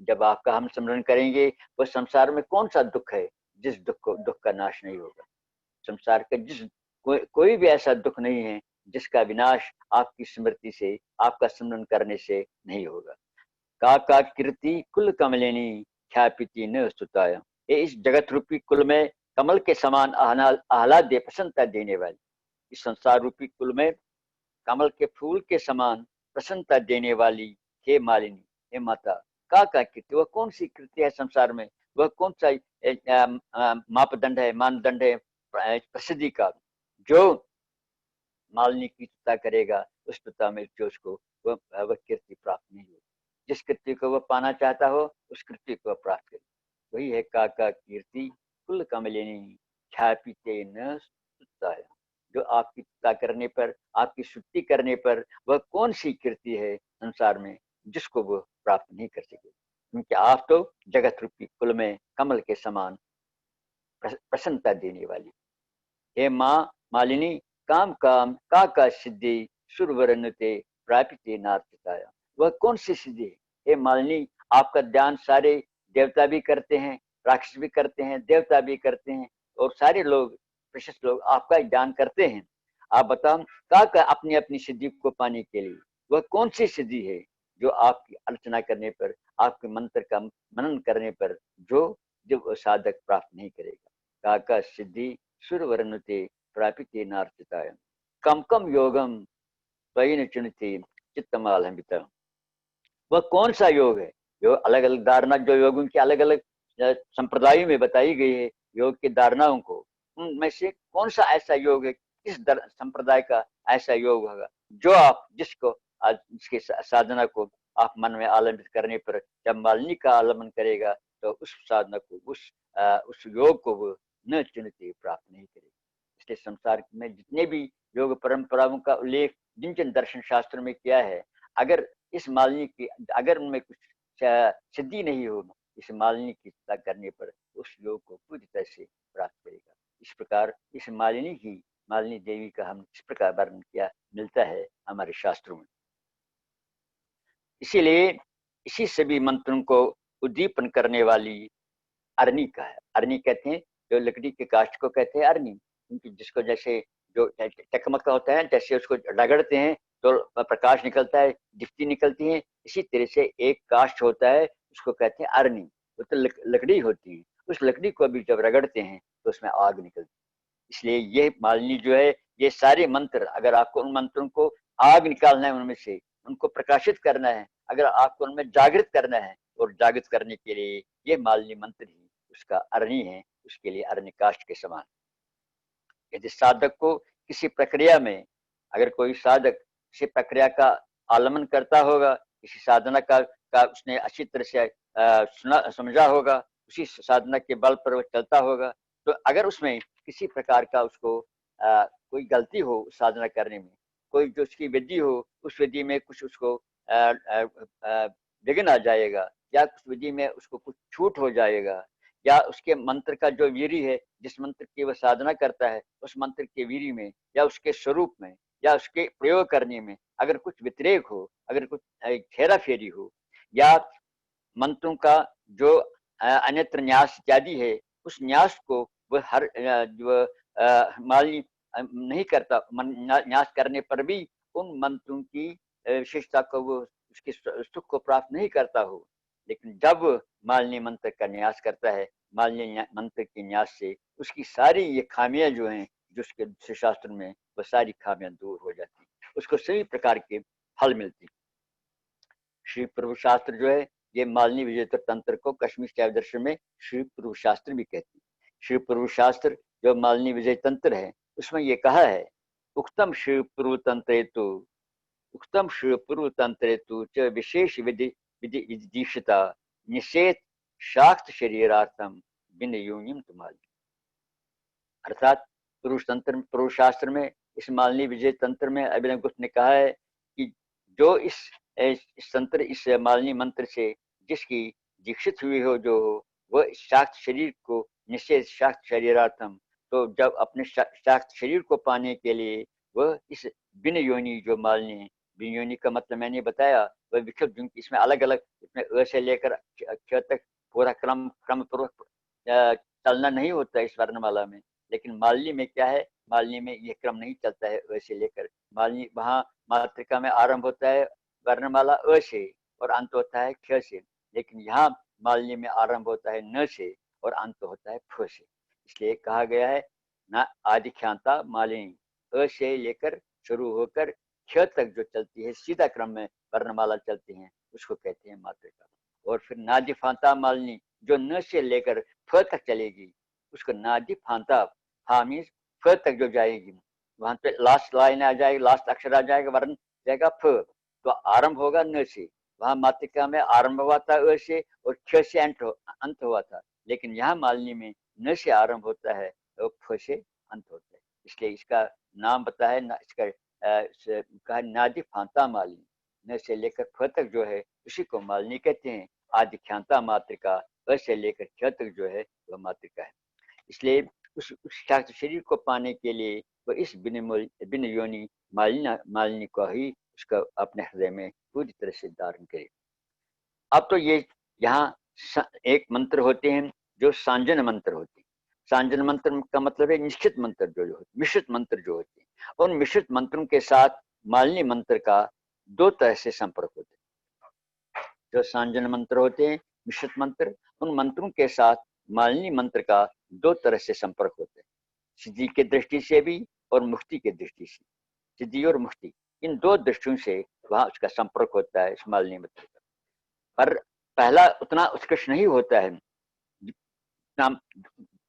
जब आपका हम स्मरण करेंगे, वो संसार में कौन सा दुख है जिस दुख का नाश नहीं होगा। संसार का कोई भी ऐसा दुख नहीं है जिसका विनाश आपकी स्मृति से, आपका स्मरण करने से नहीं होगा। काका कीर्ति कुल कमलिनी ख्यापिति न स्तुताया। ये इस जगत रूपी कुल में कमल के समान आह्लाद प्रसन्नता देने वाली, इस संसार रूपी कुल में कमल के फूल के समान प्रसन्नता देने वाली हे मालिनी, हे माता, का कृत्य, वह कौन सी कृत्य है संसार में, वह कौन सा मापदंड है, मानदंड है प्रसिद्धि का, जो मालिनी की तुता करेगा, उस तुता में जो उसको वह कीर्ति प्राप्त नहीं हो। जिस कृत्य को वह पाना चाहता हो उस कृत्य को प्राप्त करे। वही है काका कीर्ति कुल कमलिनी ख्यापिते न स्तुताय। जो आपकी तुता करने पर, आपकी स्तुति करने पर वह कौन सी कीर्ति है संसार में जिसको वह प्राप्त नहीं कर सके, क्योंकि आप तो जगत रूपी कुल में कमल के समान प्रसन्नता देने वाली। हे माँ मालिनी काम काम का सिद्धि सुरवरनुते प्रापिते नार्चिताया। वह कौन सी सिद्धि है? हे मालिनी, आपका ध्यान सारे देवता भी करते हैं, राक्षस भी करते हैं, देवता भी करते हैं, और सारे लोग प्रशस्त लोग आपका ध्यान करते हैं। आप बताओ का अपनी अपनी सिद्धि को पाने के लिए वह कौन सी सिद्धि है जो आपकी अर्चना करने पर, आपके मंत्र का मनन करने पर जो जब साधक प्राप्त नहीं करेगा। का सिद्धि सुरवरनुते प्रापिते नार्चिताय कम कम योगम त्वयि चुनते चित्तमालंबिता। वह कौन सा योग है? जो अलग अलग धारणा, जो योगों की अलग अलग संप्रदायों में बताई गई है, योग की धारणाओं को, उनमें से कौन सा ऐसा योग है, किस संप्रदाय का ऐसा योग होगा जो आप जिसको जिसकी साधना को आप मन में आलंबित करने पर जब मालिनी का आलम्बन करेगा तो उस साधना को, उस योग को वो न चुनते प्राप्त नहीं करेगा। इसलिए संसार में जितने भी योग परंपराओं का उल्लेख जिन जिन दर्शन शास्त्रों में किया है, अगर इस मालिनी की, अगर उनमें कुछ सिद्धि नहीं हो, इस मालिनी की चिंता करने पर उस योग को पूरी तरह से प्राप्त करेगा। इस प्रकार इस मालिनी की, मालिनी देवी का हम इस प्रकार वर्णन किया मिलता है हमारे शास्त्रों में। इसीलिए इसी सभी मंत्रों को उद्दीपन करने वाली अरणी का है। अरणी कहते हैं जो लकड़ी के काष्ठ को कहते हैं अरणी, क्योंकि जिसको जैसे जो चकमक होता है, जैसे उसको रगड़ते हैं तो प्रकाश निकलता है, दीप्ति निकलती है, इसी तरह से एक काष्ठ होता है उसको कहते हैं अरणी। वो तो लकड़ी होती है, उस लकड़ी को भी जब रगड़ते हैं तो उसमें आग निकलती है। इसलिए ये मालिनी जो है, ये सारे मंत्र, अगर आपको उन मंत्रों को आग निकालना है उनमें से, उनको प्रकाशित करना है, अगर आपको उनमें जागृत करना है, और जागृत करने के लिए ये मालिनी मंत्र ही उसका अरणी है, उसके लिए अरण्य काष्ठ के समान। यदि साधक को किसी प्रक्रिया में, अगर कोई साधक किसी प्रक्रिया का आलम्बन करता होगा, किसी साधना का उसने अच्छी तरह से सुना समझा होगा, उसी साधना के बल पर वो चलता होगा, तो अगर उसमें किसी प्रकार का उसको कोई गलती हो साधना करने में, कोई जो उसकी विधि हो उस विधि में कुछ उसको विघ्न आ जाएगा, या उस विधि में उसको कुछ छूट हो जाएगा, या उसके मंत्र का जो वीरी है, जिस मंत्र की वह साधना करता है, उस मंत्र के वीरी में या उसके स्वरूप में या उसके प्रयोग करने में अगर कुछ व्यतिरेक हो, अगर कुछ हेरा फेरी हो, या मंत्रों का जो अन्यत्र न्यास इत्यादि है, उस न्यास को वह हर जो मालिनी नहीं करता, न्यास करने पर भी उन मंत्रों की विशेषता को वो उसके सुख को प्राप्त नहीं करता हो, लेकिन जब मालिनी मंत्र का न्यास करता है, मालिनी मंत्र के न्यास से उसकी सारी ये खामियां जो हैं, जो उसके शास्त्र में, वो सारी खामियां दूर हो जाती, उसको सभी प्रकार के फल मिलती। श्री प्रभु शास्त्र जो है, ये मालिनी विजेतर तंत्र को कश्मीर शैव दर्शन में श्री प्रभु शास्त्र भी कहते हैं। श्री प्रभु शास्त्र जो मालिनी विजय तंत्र है, उसमें ये कहा है, उक्तम श्री प्रभु तंत्रे तो, उक्तम श्री प्रभु तंत्रे तो च विशेष विधि विधि दीक्षिता निषेध शाक्त शरीरार्थम बिन योनिम तुम्हारी। अर्थात पुरुष तंत्र, पुरुष शास्त्र में इस मालिनी विजय तंत्र में अभिनव गुप्त ने कहा है कि जो इस तंत्र, इस मालिनी मंत्र से जिसकी दीक्षित हुई हो, जो हो, वह शाक्त शरीर को निषेध शाक्त शरीरार्थम, तो जब अपने शाक्त शरीर को पाने के लिए वह इस बिन योनि जो मालिनी है, बिन योनि का मतलब मैंने बताया, वह विक्षिप्त, क्योंकि इसमें अलग अलग, इसमें अ से लेकर क्ष तक पूरा क्रम पूर्वक चलना नहीं होता इस वर्णमाला में, लेकिन मालिनी में क्या है, मालिनी में यह क्रम नहीं चलता है वैसे लेकर। मालिनी वहाँ मातृका में आरंभ होता है वर्णमाला अ से और अंत होता है क्ष से, लेकिन यहाँ मालिनी में आरंभ होता है न से और अंत होता है फ से। इसलिए कहा गया है न आदि ख्यांता मालिनी, अ से लेकर शुरू होकर क्ष तक जो चलती है, सीधा क्रम में वर्णमाला चलती है, उसको कहते हैं मातृका। और फिर नादि फांता मालिनी जो न से लेकर फ तक चलेगी, उसको नादि फांता, फा मीन्स फ तक जो जाएगी, वहां पे लास्ट लाइन आ जाएगी, लास्ट अक्षर आ जाएगा, वर्ण जाएगा फ, तो आरंभ होगा न से। वहां मातृका में आरंभ हुआ था अ से और ख से अंत हुआ था, लेकिन यहाँ मालिनी में न से आरंभ होता है और फ से अंत होता है, इसलिए इसका नाम पता है इसका कहा नादि फांता मालिनी, न से लेकर फ तक जो है उसी को मालिनी कहते हैं। आदि ख्यांता मातृका, अ से लेकर ख तक जो है वह मातृका है। इसलिए उस शाक्त शरीर को पाने के लिए वो इस बिन योनि मालिनी को ही उसका अपने हृदय में पूरी तरह से धारण करे। अब तो ये यहाँ एक मंत्र होते हैं जो सांजन मंत्र होते हैं। सांजन मंत्र का मतलब है निश्चित मंत्र जो होते, मिश्रित मंत्र जो होते हैं। उन मिश्रित मंत्रों के साथ मालिनी मंत्र का दो तरह से संपर्क होते हैं। जो सांजन मंत्र होते हैं, मिश्रित मंत्र, उन मंत्रों के साथ मालिनी मंत्र का दो तरह से संपर्क होते हैं, सिद्धि के दृष्टि से भी और मुक्ति के दृष्टि से। सिद्धि और मुक्ति, इन दो दृष्टियों से वहां उसका संपर्क होता है इस मालिनी मंत्र का। पर पहला उतना उत्कृष्ट नहीं होता है,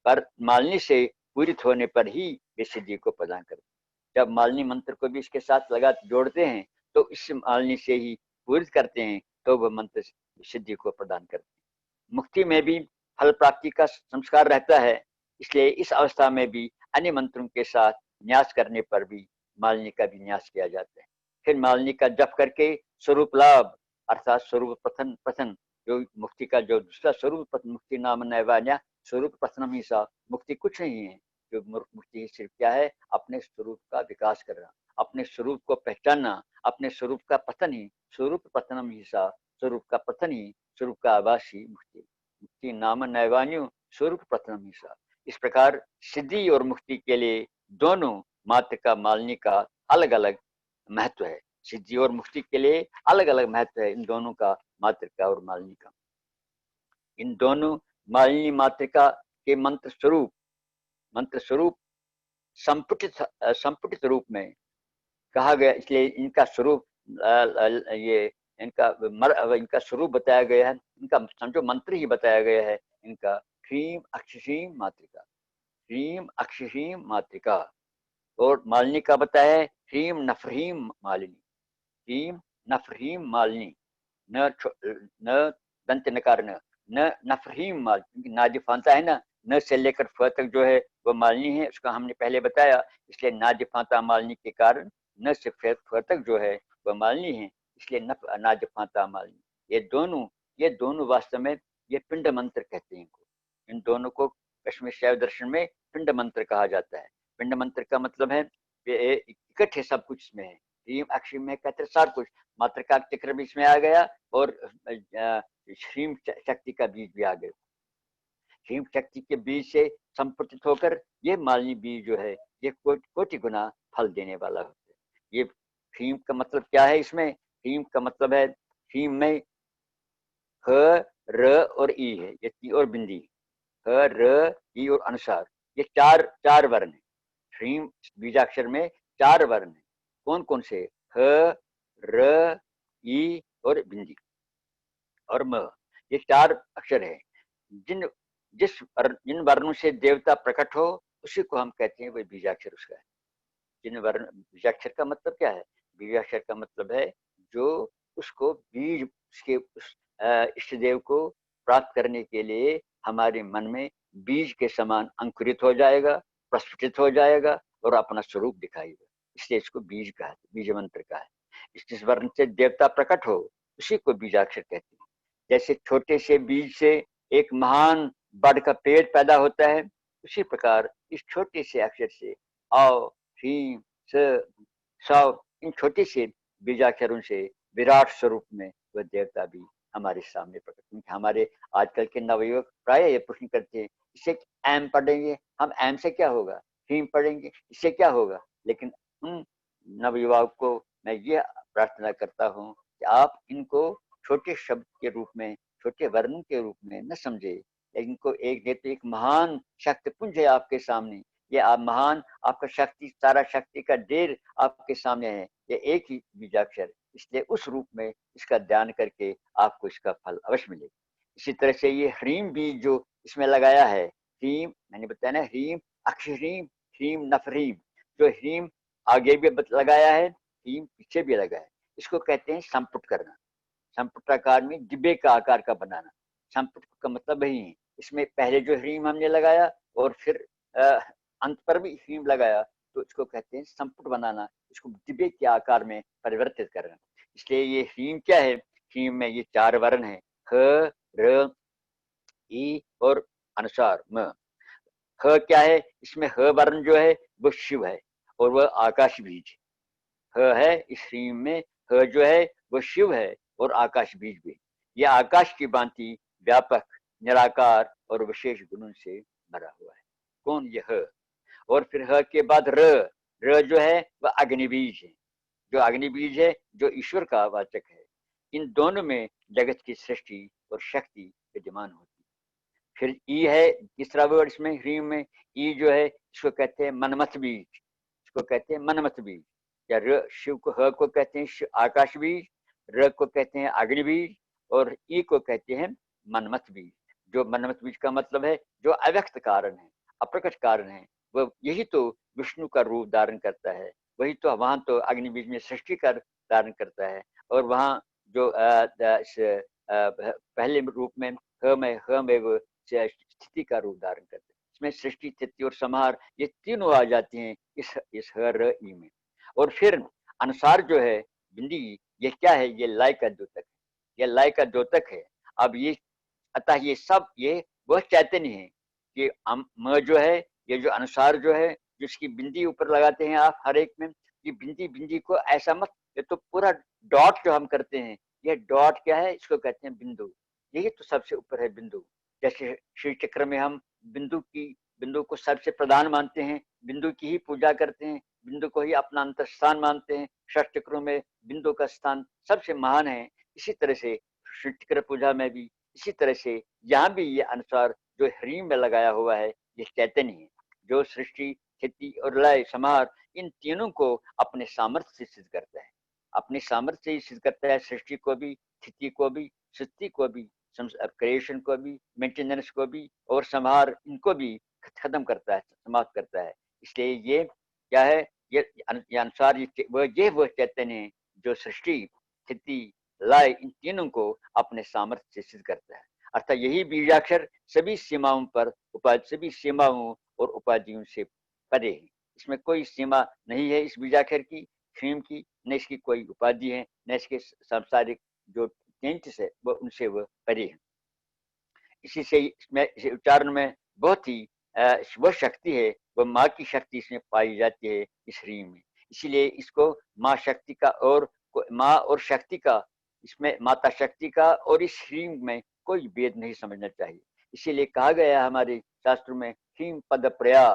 पर मालिनी से पूरित होने पर ही वे सिद्धि को प्रदान करते हैं। जब मालिनी मंत्र को भी इसके साथ लगा जोड़ते हैं तो इस मालिनी से ही पूरित करते हैं, तो वह मंत्र सिद्धि को प्रदान करते हैं। मुक्ति में भी फल प्राप्ति का संस्कार रहता है, इसलिए इस अवस्था में भी अन्य मंत्रों के साथ न्यास करने पर भी मालिनी का भी न्यास किया जाता है। फिर मालिनी का जप करके स्वरूप लाभ अर्थात स्वरूप पतन पतन, जो मुक्ति का जो दूसरा स्वरूप पतन, मुक्ति नाम नैवान्या स्वरूप पतनम ही सा, मुक्ति कुछ नहीं है। जो मुक्ति सिर्फ क्या है, अपने स्वरूप का विकास करना, अपने स्वरूप को पहचानना, अपने स्वरूप का पतन ही स्वरूप पतनम ही सा, स्वरूप का पतन ही स्वरूप का आवास ही मुक्ति। मुक्ति नाम नैवान्यु स्वरूप पतनम ही सा। इस प्रकार सिद्धि और मुक्ति के लिए दोनों मात्र का मालिनी का अलग अलग महत्व है। सिद्धि और मुक्ति के लिए अलग अलग महत्व है इन दोनों का, मात्र का और मालिनी का। इन दोनों मालिनी मातृका के मंत्र स्वरूप संपुटित रूप में कहा गया, इसलिए इनका स्वरूप ये इनका स्वरूप बताया गया है, इनका समझो मंत्र ही बताया गया है इनका। ह्रीम अक्षशीम मातृका, ह्रीम अक्षशीम मातृका, और मालिनी का बताया है ह्रीम नफरीम मालिनी, ह्रीम नफरीम मालिनी, न दंत नकार न नफरीम माल, नादि फांता है ना, न से लेकर फ तक जो है वो मालिनी है, उसका हमने पहले बताया। इसलिए नादि फांता मालिनी के कारण न से फ तक जो है वह मालिनी है, इसलिए नादि फांता मालिनी। ये दोनों वास्तव में ये पिंड मंत्र कहते हैं इनको। इन दोनों को कश्मीर शैव दर्शन में पिंड मंत्र कहा जाता है। पिंड मंत्र का मतलब है इकट्ठे सब कुछ इसमें है। ह्रीम अक्षीम में कहते सार कुछ, मात्र का चक्र भी इसमें आ गया और श्रीम शक्ति का बीज भी आ गया। श्रीम शक्ति के बीज से संपुटित होकर ये मालिनी बीज जो है ये कोटि गुना फल देने वाला होता है। ये श्रीम का मतलब क्या है, इसमें श्रीम का मतलब है, श्रीम में ह र और ई है, ये ती और बिंदी, ह र ई और अनुसार, ये चार वर्ण है। श्रीम बीजाक्षर में चार वर्ण है। कौन कौन से? ह र ई और बिंदी और म, ये चार अक्षर है। जिन वर्णों से देवता प्रकट हो उसी को हम कहते हैं वही बीजाक्षर उसका है। जिन वर्ण, बीजाक्षर का मतलब क्या है? बीजाक्षर का मतलब है जो उसको बीज, उसके उस इष्ट देव को प्राप्त करने के लिए हमारे मन में बीज के समान अंकुरित हो जाएगा, प्रस्फुटित हो जाएगा और अपना स्वरूप दिखाएगा, इसलिए इसको बीज कहा है, बीज मंत्र का है। जिस वर्ण से देवता प्रकट हो उसी को बीजाक्षर कहते हैं। जैसे छोटे से बीज से एक महान बड़ का पेड़ पैदा होता है, उसी प्रकार इस छोटे से अक्षर से आओ ह्रीम स इन छोटे से बीजाक्षरों से विराट स्वरूप में वह देवता भी हमारे सामने प्रकट। क्योंकि हमारे आजकल के नवयुवक प्राय ये प्रश्न करते हैं, इससे एम पढ़ेंगे हम, एम से क्या होगा, ह्रीम पढ़ेंगे इससे क्या होगा। लेकिन उन नवयुवक को मैं ये प्रार्थना करता हूँ कि आप इनको छोटे शब्द के रूप में, छोटे वर्णों के रूप में न समझे, इनको एक महान शक्ति पुंज है आपके सामने। ये आप महान, आपका शक्ति, सारा शक्ति का ढेर आपके सामने है। ये एक ही बीजाक्षर इसलिए उस रूप में इसका ध्यान करके आपको इसका फल अवश्य मिलेगा। इसी तरह से ये ह्रीम बीज जो इसमें लगाया है, ह्रीम मैंने बताया ना, ह्रीम अक्षरीम ह्रीम नफरीम, जो ह्रीम आगे भी लगाया है, ह्रीम पीछे भी लगा है, इसको कहते हैं संपुट करना, संपुटाकार में डिब्बे का आकार का बनाना। संपुट का मतलब वही है, इसमें पहले जो ह्रीम हमने लगाया और फिर अंत पर भी ह्रीम लगाया, तो इसको कहते हैं संपुट बनाना, इसको डिब्बे के आकार में परिवर्तित करना। इसलिए ये ह्रीम क्या है, ह्रीम में ये 4 वर्ण है, ह र ई और अनुसार म। ह क्या है, इसमें ह वर्ण जो है वो शिव है और वह आकाश बीज ह है, इस ह्रीम में ह जो है वो शिव है और आकाश बीज भी। यह आकाश की भांति व्यापक, निराकार और विशेष गुणों से भरा हुआ है। कौन ये ह? और फिर ह के बाद र जो है वह अग्नि बीज है, जो अग्नि बीज है जो ईश्वर का वाचक है। इन दोनों में जगत की सृष्टि और शक्ति विद्यमान होती है। फिर ई है तीसरा वर्ड इसमें ह्रीम में, ई जो है इसको कहते हैं मनमथ बीज, इसको कहते हैं मनमथ बीज। या र शिव को, ह को कहते हैं आकाश बीज, र को कहते हैं अग्नि बीज और ई को कहते हैं मनमथ बीज। जो मनमथ बीज का मतलब है जो अव्यक्त कारण है, अप्रकट कारण है, वह यही तो विष्णु का रूप धारण करता है, वही तो वहां तो अग्नि बीज में सृष्टि का धारण करता है। और वहां जो पहले रूप में ह में वो स्थिति का रूप धारण करते हैं, इसमें सृष्टि स्थिति और संहार ये तीनों आ जाते हैं इस ह र ई में। और फिर अनुसार जो है बिंदी, ये क्या है, ये लय का द्योतक है, ये लय का द्योतक है। अब ये अतः ये सब ये वह चैतन्य है कि म जो है, ये जो अनुसार जो है, जिसकी बिंदी ऊपर लगाते हैं आप हर एक में, ये बिंदी बिंदी को ऐसा मत, ये तो पूरा डॉट जो हम करते हैं, ये डॉट क्या है, इसको कहते हैं बिंदु, यही तो सबसे ऊपर है बिंदु। जैसे श्री चक्र में हम बिंदु को सबसे प्रधान मानते हैं, बिंदु की ही पूजा करते हैं, बिंदु को ही अपना अंतर स्थान मानते हैं, षट चक्रों में बिंदु का स्थान सबसे महान है। इसी तरह से श्री चक्र पूजा में भी, इसी तरह से यहाँ भी ये अनुसार जो ह्रीम में लगाया हुआ है, ये चैतन्य है जो सृष्टि स्थिति और लय संहार इन तीनों को अपने सामर्थ्य से सिद्ध करता है, अपने सामर्थ्य से ही सिद्ध करता है। सृष्टि को भी, स्थिति को भी, सृष्टि को भी, क्रिएशन को भी, मेंटेनेंस को भी और संहार इनको भी खत्म करता है, समाप्त करता है। इसलिए ये क्या है, ये अनुसार वो चैतन्य है जो सृष्टि स्थिति लय इन तीनों को अपने सामर्थ्य से सिद्ध करता है। अर्थात यही बीजाक्षर सभी सीमाओं पर सभी सीमाओं और उपाधियों से परे है। इसमें कोई सीमा नहीं है इस बीजाक्षर की, ह्रीम की, न इसकी कोई उपाधि है, न इसके सांसारिक जो टेंट्स है वो उनसे वो परे है। इसी से इसमें इस उच्चारण में बहुत ही वह शक्ति है, वह माँ की शक्ति इसमें पाई जाती है इस ह्रीम में। इसीलिए इसको माँ शक्ति का और माँ और शक्ति का, इसमें माता शक्ति का और इस ह्रीम में कोई भेद नहीं समझना चाहिए। इसीलिए कहा गया है हमारे शास्त्रों में, ह्रीम पद प्रया,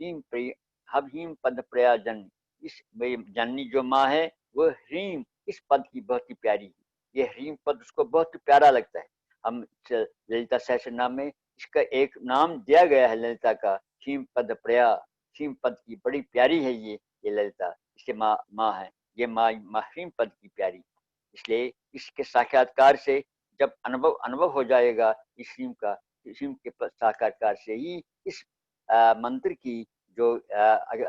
ह्रीम प्रिय हम ह्रीम पद प्रया जननी, इस जननी जो माँ है वो ह्रीम इस पद की बहुत ही प्यारी है। ये ह्रीम पद उसको बहुत ही प्यारा लगता है। हम ललिता सहस्त्र नाम में इसका एक नाम दिया गया है ललिता का, ह्रीम पद प्रया, ह्रीम पद की बड़ी प्यारी है ये ललिता, इसके माँ है, ये माँ ह्रीम पद की प्यारी। इसलिए इसके साक्षात्कार से जब अनुभव हो जाएगा इस ह्रीम का, ह्रीम के साक्षात्कार से ही इस मंत्र की जो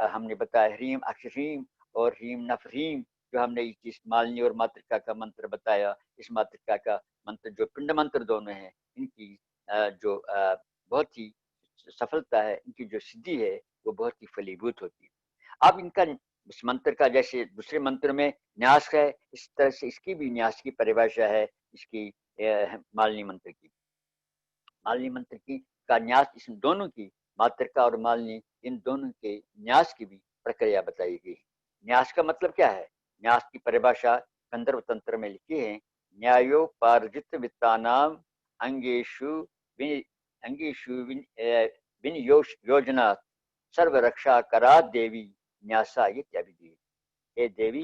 हमने बताया ह्रीम अक्षरीम और ह्रीम नफरीम, जो हमने इस मालिनी और मातृका का मंत्र बताया, इस मातृका का मंत्र जो पिंड मंत्र दोनों हैं, इनकी जो बहुत ही सफलता है, इनकी जो सिद्धि है वो बहुत ही फलीभूत होती है। अब इनका इस मंत्र का जैसे दूसरे मंत्र में न्यास है, इस तरह से इसकी भी न्यास की परिभाषा है, इसकी मालिनी मंत्र की, मालिनी मंत्र की का न्यास, इस दोनों की मातृका और मालिनी इन दोनों के न्यास की भी प्रक्रिया बताई गई। न्यास का मतलब क्या है, न्यास की परिभाषा गंधर्व तंत्र में लिखी है, न्यायोपार्जित वित्तानाम अंगेशु अंगेशु योजना सर्व रक्षा करा देवी न्यासा ये त्यागी। हे देवी,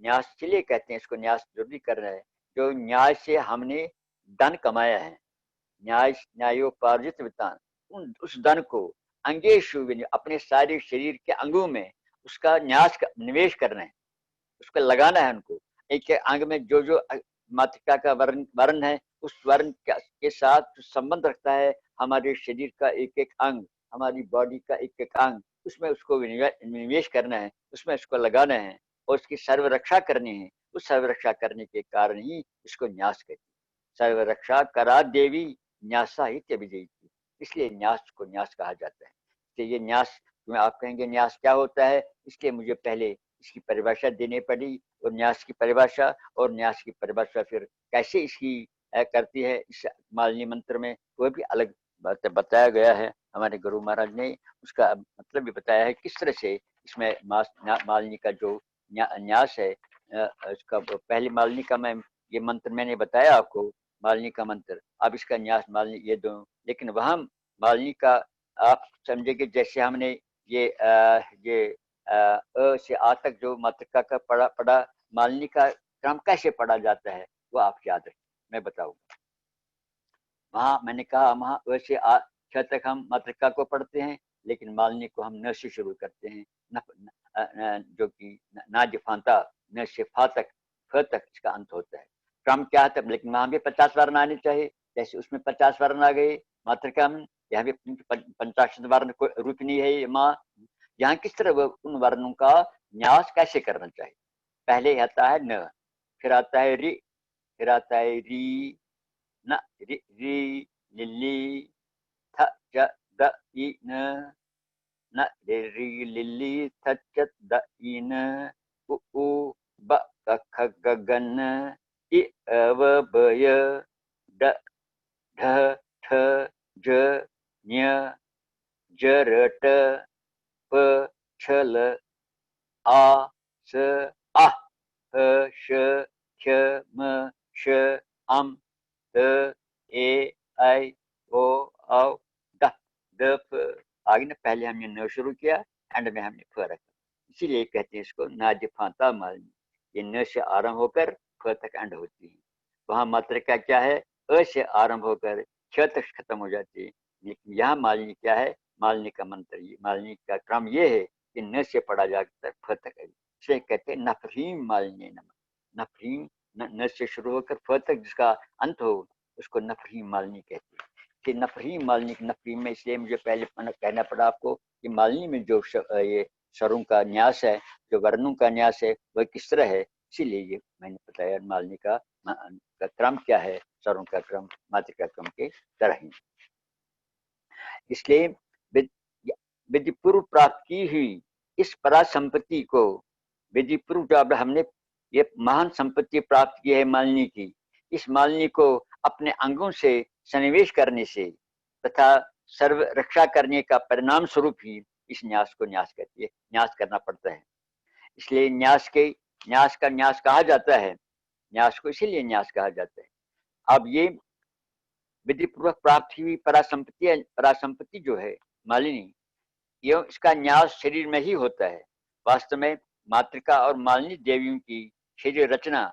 न्यास इसलिए कहते हैं, इसको न्यास जरूरी कर रहे हैं, जो न्याय से हमने धन कमाया है, न्यायोपार्जित वित्तान, उस धन को अंगेशु अपने सारे शरीर के अंगों में उसका न्यास निवेश करना है, उसको लगाना है उनको। एक एक अंग में जो जो मातृका का वर्ण है, उस वर्ण के साथ जो संबंध रखता है हमारे शरीर का एक एक अंग, हमारी बॉडी का एक एक अंग, उसमें उसको निवेश करना है, उसमें उसको लगाना है और उसकी सर्वरक्षा करनी है। उस सर्वरक्षा करने के कारण ही इसको न्यास कहते हैं। सर्वरक्षा करा देवी न्यासा ही त्यभिजयति, इसलिए न्यास को न्यास कहा जाता है। तो ये न्यास, आप कहेंगे न्यास क्या होता है, इसलिए मुझे पहले इसकी परिभाषा देनी पड़ी, और न्यास की परिभाषा, और न्यास की परिभाषा फिर कैसे इसकी करती है इस मालिनी मंत्र में, वो भी अलग बात बताया गया है। हमारे गुरु महाराज ने उसका मतलब भी बताया है किस तरह से इसमें मालिनी का जो न्यास है, इसका पहली मालिनी का मैं ये मंत्र मैंने बताया आपको, मालिनी का मंत्र, अब इसका न्यास मालिनी ये दो। लेकिन वहां मालिनी का आप समझेंगे जैसे हमने ये अ से आ तक जो मातृका का पढ़ा मालिनी का क्रम कैसे पढ़ा जाता है वो आप याद रखें, मैं बताऊंगा। वहां मैंने कहा वहां अ से आ छ तक हम मातृका को पढ़ते हैं, लेकिन मालिनी को हम न से शुरू करते हैं, जो कि नाजफांता, न से फा तक, फ तक इसका अंत होता है। क्रम क्या है, लेकिन वहां भी 50 वर्ण आने चाहिए, जैसे उसमें 50 वर्ण आ गए मातृका में, यहाँ भी 50 वर्ण को रूपनी है ये माँ। यहाँ किस तरह उन वर्णों का न्यास कैसे करना चाहिए, पहले आता है न, फिर आता है रि, फिर आता है री, न रि री, लिली, थ च द इ न रि री लिली, थ च द इ न, उ उ ब क ख ग ग न, इ व ब य, ड ढ ठ ज ञ, ज र ट, प छ ल, आ स आ, ह श ख म श, अम त ए आई ओ औ द, द फ। आगे ना पहले हमने न शुरू किया, एंड में हमने फ रखा, इसीलिए कहते हैं इसको नाजफांता मालिनी। ये न से आरंभ होकर फ तक एंड होती है। वहां मात्रा क्या है, अ से आरंभ होकर छ तक खत्म हो जाती है। लेकिन यहाँ मालिनी क्या है, मालिनी का मंत्र, मालिनी का क्रम ये है कि न से पढ़ा जाता है फ तक, इसलिए कहते हैं नफरीम मालिनी नमः। नफरीम न से शुरू होकर फ तक जिसका अंत हो उसको नफरीम मालिनी कहते हैं। कि नफरीम मालिनी, नफरीम में इसलिए मुझे पहले कहना पड़ा आपको कि मालिनी में जो ये स्वरों का न्यास है, जो वर्णों का न्यास है, वह किस तरह है, इसीलिए ये मैंने बताया मालिनी का क्रम क्या है, स्वरों का क्रम मात्रा क्रम के तरह ही। इसलिए विधि पूर्व प्राप्त की हुई इस परा संपत्ति को, विधि पूर्व जब हमने ये महान संपत्ति प्राप्त की है मालिनी की, इस मालिनी को अपने अंगों से सन्निवेश करने से तथा सर्व रक्षा करने का परिणाम स्वरूप ही इस न्यास को न्यास कहती है, न्यास करना पड़ता है। इसलिए न्यास का न्यास कहा जाता है, न्यास को इसीलिए न्यास कहा जाता है। अब ये विधि पूर्वक प्राप्त हुई परासंपत्ति जो है मालिनी, एवं इसका न्यास शरीर में ही होता है। वास्तव में मातृका और मालिनी देवियों की शरीर रचना,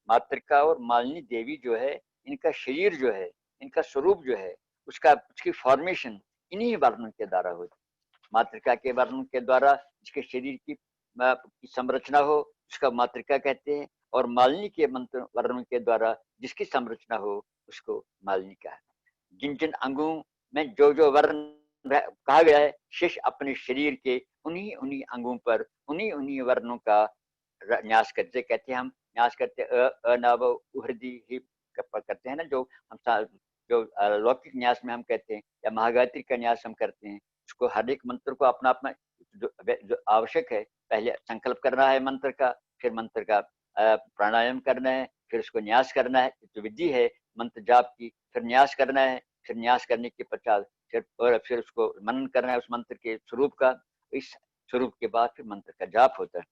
मातृका और मालिनी देवी जो है, इनका शरीर जो है, इनका स्वरूप जो है, उसकी फॉर्मेशन इन्हीं वर्णों के द्वारा होती है। मातृका के वर्णों के द्वारा जिसके शरीर की संरचना हो उसका मातृका कहते हैं, और मालिनी के मंत्र वर्णों के द्वारा जिसकी संरचना हो उसको मालिनी कहा है। जिन जिन अंगों में जो जो वर्ण कहा गया है, शिष्य अपने शरीर के उन्हीं उन्हीं अंगों पर उन्हीं उन्हीं वर्णों का न्यास करते, कहते हैं हम न्यास करते अनाव हृदय ही करते हैं ना, जो हम जो लौकिक न्यास में हम कहते हैं, या महागायत्री का न्यास हम करते हैं। उसको हर एक मंत्र को अपना अपना जो आवश्यक है, पहले संकल्प करना है मंत्र का, फिर मंत्र का प्राणायाम करना है, फिर उसको न्यास करना है, जो विधि है मंत्र जाप की, फिर न्यास करना है, फिर न्यास करने के पश्चात फिर उसको मनन करना है उस मंत्र के स्वरूप का, इस स्वरूप के बाद फिर मंत्र का जाप होता है।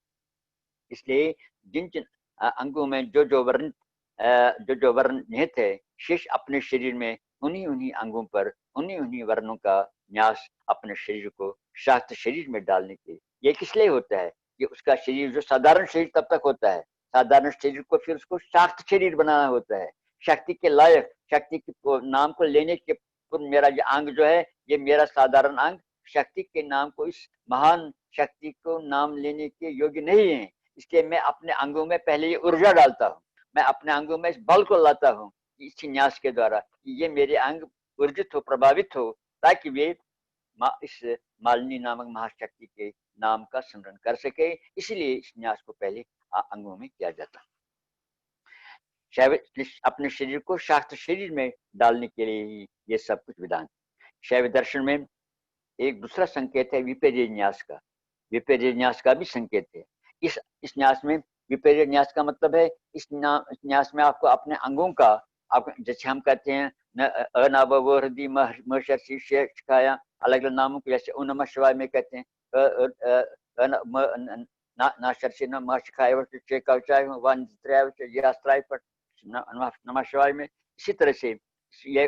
इसलिए जिन जिन अंगों में जो जो वर्ण निहित है, शेष अपने शरीर में उन्हीं उन्हीं अंगों पर उन्हीं उन्हीं वर्णों का न्यास अपने शरीर को शास्त्र शरीर में डालने के, ये किस लिए होता है कि उसका शरीर जो साधारण शरीर तब तक होता है, साधारण शरीर को फिर उसको शास्त्र शरीर बनाना होता है, शक्ति के लायक, शक्ति के नाम को लेने के, मेरा ये अंग जो है ये मेरा साधारण अंग शक्ति के नाम को, इस महान शक्ति को नाम लेने के योग्य नहीं है, इसलिए मैं अपने अंगों में पहले ये ऊर्जा डालता हूँ, मैं अपने अंगों में इस बल को लाता हूँ इस न्यास के द्वारा, ये मेरे अंग ऊर्जित हो, प्रभावित हो, ताकि वे इस मालिनी नामक महाशक्ति के नाम का स्मरण कर सके। इसलिए इस न्यास को पहले अंगों में किया जाता है। शैव अपने शरीर को शास्त्र शरीर में डालने के लिए ही ये सब कुछ विधान। शैव दर्शन में एक दूसरा संकेत है विपर्य न्यास का। विपर्य न्यास का भी संकेत है। इस न्यास में विपर्य न्यास का मतलब है इस न्यास में आपको अपने अंगों का, आप जैसे हम कहते हैं अनावो हृदय महर्षि शिखाया, अलग अलग नामों को, जैसे नमः शिवाय में कहते हैं ना शर्षि न महर्षिखाय नमः शिवाय में। इसी तरह से ये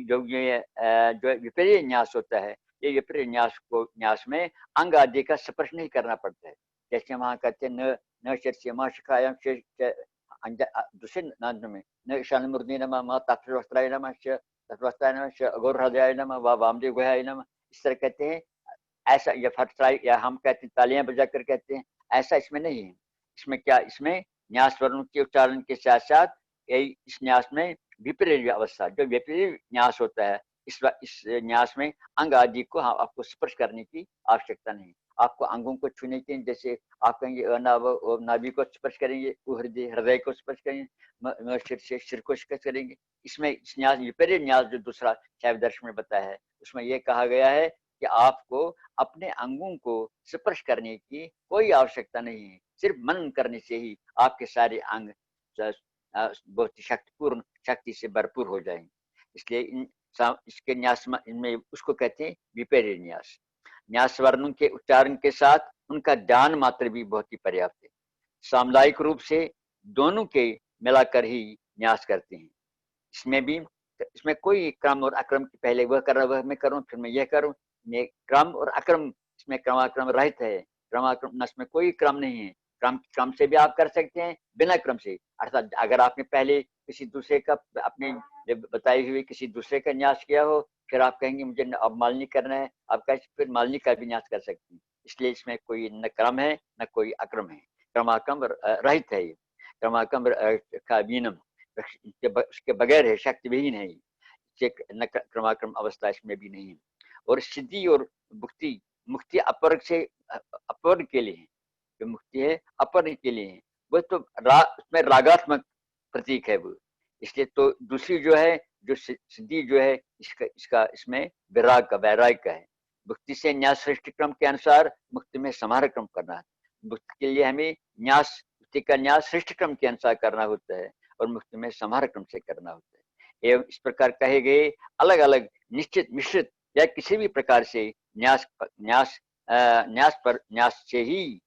जो विपर्य न्यास होता है, ये विपर्य न्यास में अंग आदि का स्पर्श नहीं करना पड़ता है। जैसे वहाँ कहते हैं न शर्षि महर्षिखाय दूसरे नाम में न ईशानमूर्ति नमः मा तत्वस्त्राय नमः तत्वस्त्राय नमः अघोरहृदयाय नमः वा वामदेव गुहाय नमः, इस तरह कहते हैं। ऐसा या फटस्त्राय या हम कहते हैं तालियां बजाकर कहते हैं, ऐसा इसमें नहीं है। इसमें क्या, इसमें न्यास वर्णों के उच्चारण के साथ साथ इस न्यास में विपर्य अवस्था, जो विपर्य न्यास होता है, इस न्यास में अंग आदि को आपको स्पर्श करने की आवश्यकता नहीं। आपको अंगों को छूने के, जैसे आप कहेंगे नाभि को स्पर्श करेंगे, हृदय को स्पर्श करेंगे, सिर को स्पर्श करेंगे। इसमें न्यास विपर्य न्यास जो दूसरा शैव दर्शन में बताया है, उसमें यह कहा गया है कि आपको अपने अंगों को स्पर्श करने की कोई आवश्यकता नहीं है। सिर्फ मनन करने से ही आपके सारे अंग बहुत शक्तिपूर्ण शक्ति से भरपूर हो जाएंगे। इसलिए इसके न्यास इनमें उसको कहते हैं विपर्य न्यास। न्यास वर्णों के उच्चारण के साथ उनका ध्यान मात्र भी बहुत ही पर्याप्त है। सामुदायिक रूप से दोनों के मिलाकर ही न्यास करते हैं। इसमें कोई क्रम और अक्रम के पहले वह कर रहा, वह मैं करूं, फिर मैं यह करूं, ये क्रम और अक्रम, इसमें क्रमाक्रम रहित है। क्रमाक्रम इसमें कोई क्रम नहीं है। क्रम से भी आप कर सकते हैं, बिना क्रम से। अर्थात अगर आपने पहले किसी दूसरे का, अपने बताई हुई किसी दूसरे का न्यास किया हो, फिर आप कहेंगे मुझे अब मालिनी करना है, आप कहें फिर मालिनी का भी न्यास कर सकते हैं। इसलिए इसमें कोई न क्रम है न कोई अक्रम है, क्रमाक्रम रहित है। ये क्रमाक्रम का विनम उसके बगैर है, शक्ति विहीन है। न क्रमाक्रम अवस्था इसमें भी नहीं है। और सिद्धि और मुक्ति अपर से अपर के लिए है। जो मुक्ति है अपर के लिए है, वो तो उसमें रागात्मक प्रतीक है वो। इसलिए तो दूसरी जो है, जो सिद्धि जो है, इसका इसमें वैराग का है। मुक्ति से न्यास श्रेष्ठ क्रम के अनुसार मुक्ति में समारोह क्रम करना है। मुक्ति के लिए हमें मुक्ति का न्यास श्रेष्ठ क्रम के अनुसार करना होता है और मुक्ति में समारोह क्रम से करना होता है। एवं इस प्रकार कहे गए अलग अलग निश्चित मिश्रित या किसी भी प्रकार से न्यास से ही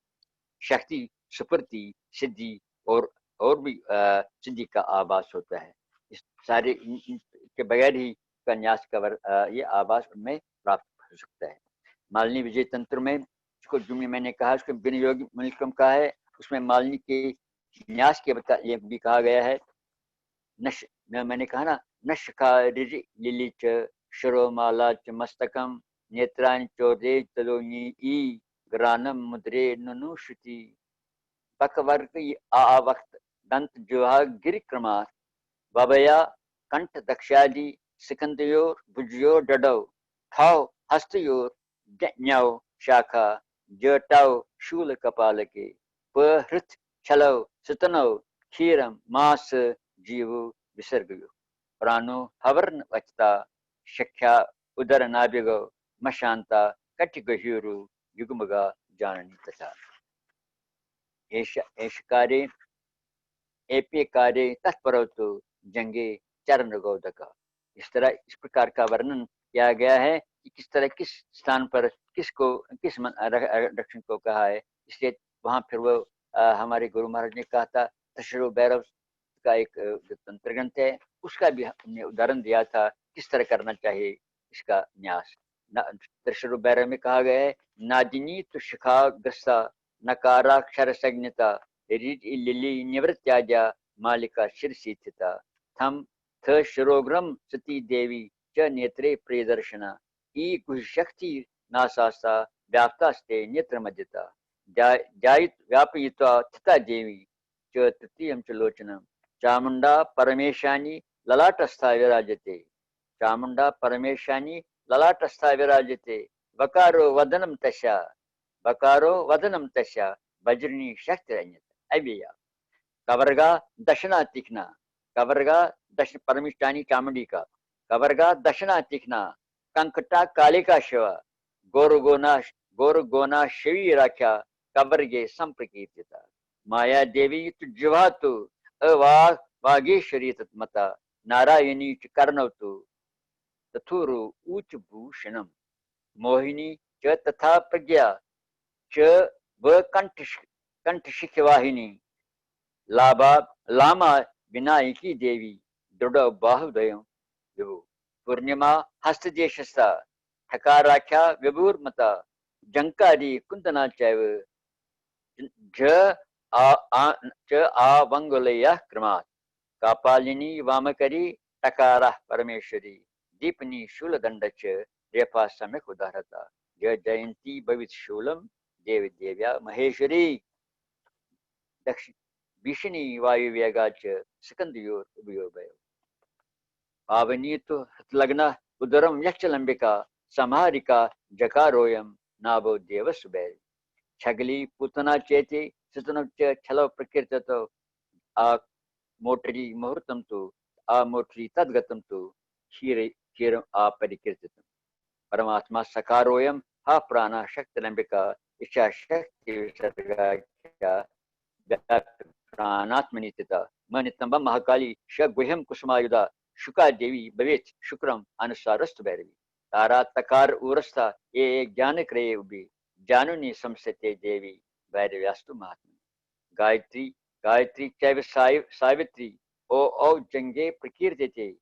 शक्ति, सुप्रति, सिद्धि और भी सिद्धि का आभास होता है। इस सारे के बगैर ही न्यास का ये आभास उनमें प्राप्त हो सकता है। मालिनी विजय तंत्र में इसको जो मैंने कहा, उसको विनियोग मिलकम कहा है, उसमें मालिनी के न्यास के लिए भी कहा गया है। मैंने कहा ना, नशका लिलिच शिरोमाला च मस्तकम नेत्रानि चोदे तलोनी ग्रानम मुद्रे नुनुश्रुति बकवर्ग आवक्त दंत जुहा गिरिक्रमा बबया कंठ दक्षादि सिकंदयोर भुजयोर डडव थाव हस्तयोर ज्ञौ शाखा जटाव शूल कपाल के पहृत छलव सुतनव क्षीरम मास जीव विसर्गयो प्राणो हवर्न वचता शख्या उदर नाभिगो मशांता कटिगह्युरु युगमगा जाननी तथा एष कार्य एपे कार्य तत्परवतु जंगे चरण गौदका। इस प्रकार का वर्णन किया गया है कि किस तरह किस स्थान पर किस दक्षिण को कहा है। इसलिए वहां फिर वो हमारे गुरु महाराज ने कहा था, तशरो भैरव का एक तंत्र ग्रंथ है, उसका भी हमने उदाहरण दिया था किस तरह करना चाहिए इसका न्यास। तशरो भैरव में कहा गया है, नादिनी तो शिखा ग्रस्ता नकाराक्षर संज्ञता लिली निवृत्त्याजा मालिका शिरसी स्थिता थम थ शिरोग्रम सती देवी च नेत्रे प्रियदर्शना ई कुशक्ति नासास्ता व्याप्तास्ते नेत्र मध्यता जायित व्यापयित्वा तथा देवी च तृतीयं च लोचनं चामुंडा परमेशानी ललाटस्था विराजते। चामुंडा परमेशानी ललाटस्था विराजते। वकारो वदनम तस्या वज्रनी शक्ति अव्यया। कवर्गा दशना तीक्ष्णा। कवर्गा दश परमेशानी चामुंडी का। कवर्गा दशना तीक्ष्णा। कंकटा कालिका शिव। गोरगोना गोरगोना शिवी राख्या कवर्गे संप्रकीर्तिता। माया देवी तुज्जवातु अवाग वागेश्वरी तत्मता नारायणी च कर्णवतु तथुरु उच्च भूषणम। मोहिनी च तथा प्रज्ञा च व कंठ शिखवाहिनी लाभा लामा विनायकी देवी दृढ़ बाहुदय विभु। पूर्णिमा हस्तदेशस्था ठकाराख्या विभुर्मता जंकारी कुंदना चैव ज आवंगुलयः क्रमात्। कापालिनी वामकरी टकारा परमेश्वरी दीपनी शूलदंड च रेफा सम्यक उदाहरता। जय जयंती भवित शूलम देव देव्या महेश्वरी दक्षिण भीषणी वायुवेगा च स्कंदयोर उभयोर्भय। पावनी तो हतलग्न उदरम यक्षलंबिका समारिका जकारोयम नाभो देवसुबैर। छगली पुतना चेति सुतनम च छलो प्रकृततो आ मोटरी मुहूर्तम तो आ मोटरी तद्गतम तो क्षीर क्षीरम आ परिकीर्तितम। परमात्मा सकारोयम हा प्राणा शक्तिलंबिका इच्छा शक्ति विसर्गा प्राणात्मनि तिता। मनितंब महाकाली शगुह्यम कुसुमायुधा शुका देवी भवेत शुक्रम अनुसारस्त भैरवी। तारा तकार उरस्था ये ज्ञान क्रय उबी जानुनी संसते देवी भैरव्यास्तु महात्मा। गायत्री गायत्री चैव सावित्री ओ जंगे प्रकीर्तिते।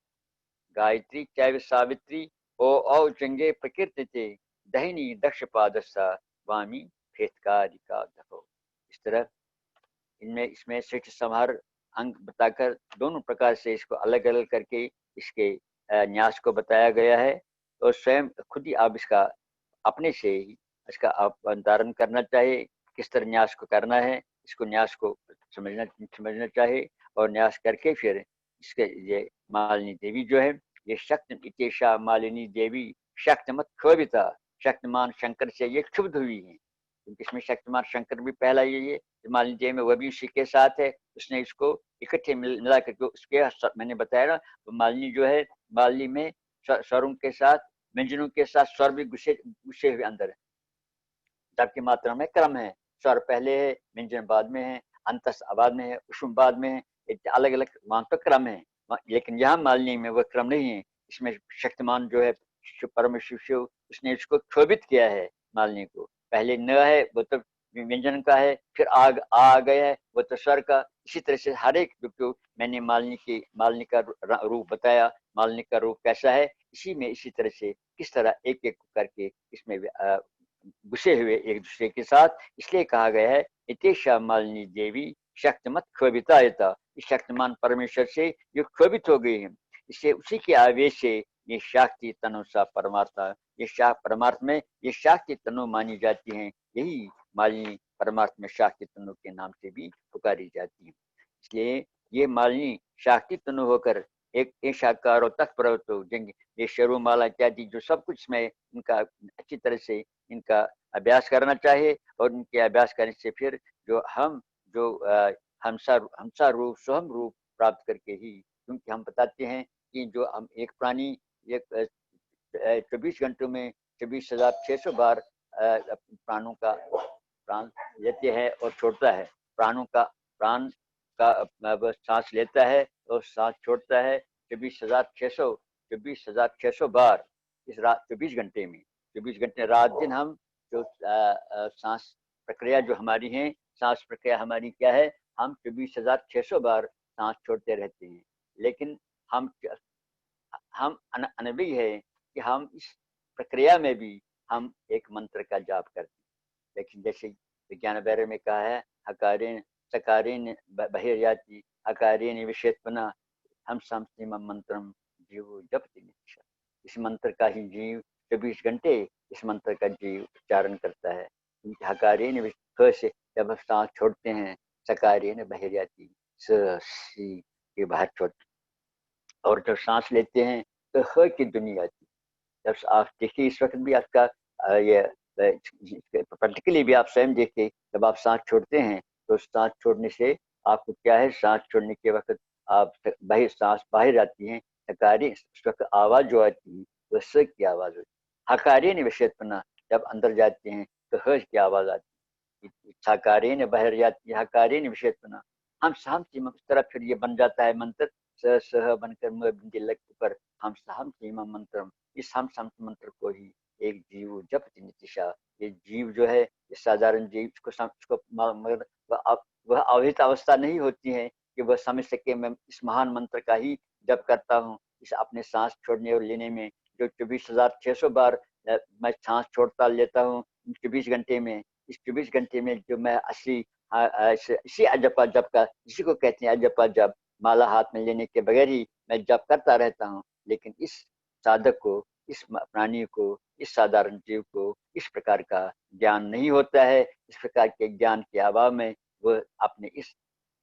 गायत्री चैव सावित्री ओ जंगे प्रकीर्तिते। दहिनी दक्ष पादस्था वामी फेतकारिका दफो। इस तरह इसमें श्रेष्ठ संहार अंग बताकर दोनों प्रकार से इसको अलग अलग करके इसके न्यास को बताया गया है। और स्वयं खुद ही आप इसका अपने से ही इसका अवधारण करना चाहिए, किस तरह न्यास को करना है, इसको न्यास को समझना चाहिए। और न्यास करके फिर इसके ये मालिनी देवी जो है ये शक्ति इतेशा मालिनी देवी शक्तिमत क्षोभिता। शक्तिमान शंकर से ये क्षुब्ध हुई है, क्योंकि इसमें शक्तिमान शंकर भी पहला ये मालिनी देवी में वह भी उसी के साथ है। उसने इसको इकट्ठे मिला करके उसके मैंने बताया ना, तो मालिनी जो है मालिनी में स्वरों के साथ व्यंजनों के साथ स्वर भी घुसे हुए अंदर है। जब की मात्रा में क्रम है, स्वर पहले है, व्यंजन बाद में है, अंतस बाद में है, उष्म बाद में है, अलग अलग वहां तो क्रम है। लेकिन यहाँ मालिनी में वह क्रम नहीं है। इसमें शक्तिमान जो है परमेश्वर शिव उसने इसको क्षोभित किया है। मालिनी को पहले न है वो तो व्यंजन का है, फिर आ गया है वो तो स्वर का। इसी तरह से हर एक जो मैंने मालिनी का रूप बताया, मालिनी का रूप कैसा है, इसी में इसी तरह से किस तरह एक एक करके इसमें घुसे हुए एक दूसरे के साथ, इसलिए कहा गया है इतेशा मालिनी देवी शक्तिमत क्षोभिता। इस शक्तिमान परमेश्वर से जो क्षोभित हो गई है, इससे उसी के आवेश से ये शक्ति तनु सा परमार्थ, ये परमार्थ में ये शक्ति तनु मानी जाती है। यही मालिनी परमार्थ में शक्ति तनु के नाम से भी पुकारी जाती है। इसलिए ये मालिनी शक्ति तनु होकर एक शाकार तत्पर्वतो जंग ये शरुमाला इत्यादि जो सब कुछ में इनका अच्छी तरह से इनका अभ्यास करना चाहिए। और इनके अभ्यास करने से फिर जो हम जो हमसा रूप स्वयं रूप प्राप्त करके ही, क्योंकि हम बताते हैं कि जो हम एक प्राणी एक 24 घंटों में 24,600 बार प्राणों का प्राण लेते हैं और छोड़ता है। प्राणों का प्राण का सांस लेता है और सांस छोड़ता है 24,600 बार इस रात 24 घंटे में। 24 घंटे रात दिन हम जो सांस प्रक्रिया जो हमारी है, सांस प्रक्रिया हमारी क्या है, हम 24,600 बार सांस छोड़ते रहते हैं। लेकिन हम अनभिज्ञ है कि हम इस प्रक्रिया में भी हम एक मंत्र का जाप करते हैं। लेकिन जैसे विज्ञान बैर में कहा है हकारेन सकारेन बहिर्याति अकारेन विषेत्पना हम समस्तिम मंत्रम जीव जपति निष्ठा। इस मंत्र का ही जीव 24 घंटे इस मंत्र का जीव उच्चारण करता है। हकारेन ख से जब हम सांस छोड़ते हैं सकारे न बहिर्याति, सी के बाहर छोड़, और जब सांस लेते हैं तो ह की दुनिया आती। जब आप देखिए इस वक्त भी आपका ये प्रैक्टिकली भी आप स्वयं देखिए, जब आप सांस छोड़ते हैं तो सांस छोड़ने से आपको क्या है, सांस छोड़ने के वक्त आप बाहर सांस बाहर आती है, सकारी उस वक्त आवाज जो आती है वह स की आवाज होती है। हकारे निवेशतना जब अंदर जाते हैं तो ह की आवाज आती है। सकारे ने बाहर जाती है, हकारे निवेशतना हम साम सीमा उस तरह फिर ये बन जाता है मंत्र स सह बनकर म बिंदी लग पर हम साम सीमा मंत्र। इस हम साम मंत्र को ही एक जीव जप नितिशा, ये जीव जो है ये साधारण जीव इसको मगर वह अवहित अवस्था नहीं होती है कि वह समझ सके मैं इस महान मंत्र का ही जप करता हूँ। इस अपने सांस छोड़ने और लेने में जो 24,600 बार मैं सांस छोड़ता लेता हूँ 24 घंटे में, इस 24 घंटे में जो मैं असली इसी अजपा जप का, इसी को कहते हैं अजपा जप, माला हाथ में लेने के बगैर ही मैं जप करता रहता हूँ। लेकिन इस साधक को, इस प्राणी को, इस साधारण जीव को इस प्रकार का ज्ञान नहीं होता है। इस प्रकार के ज्ञान के अभाव में वह अपने इस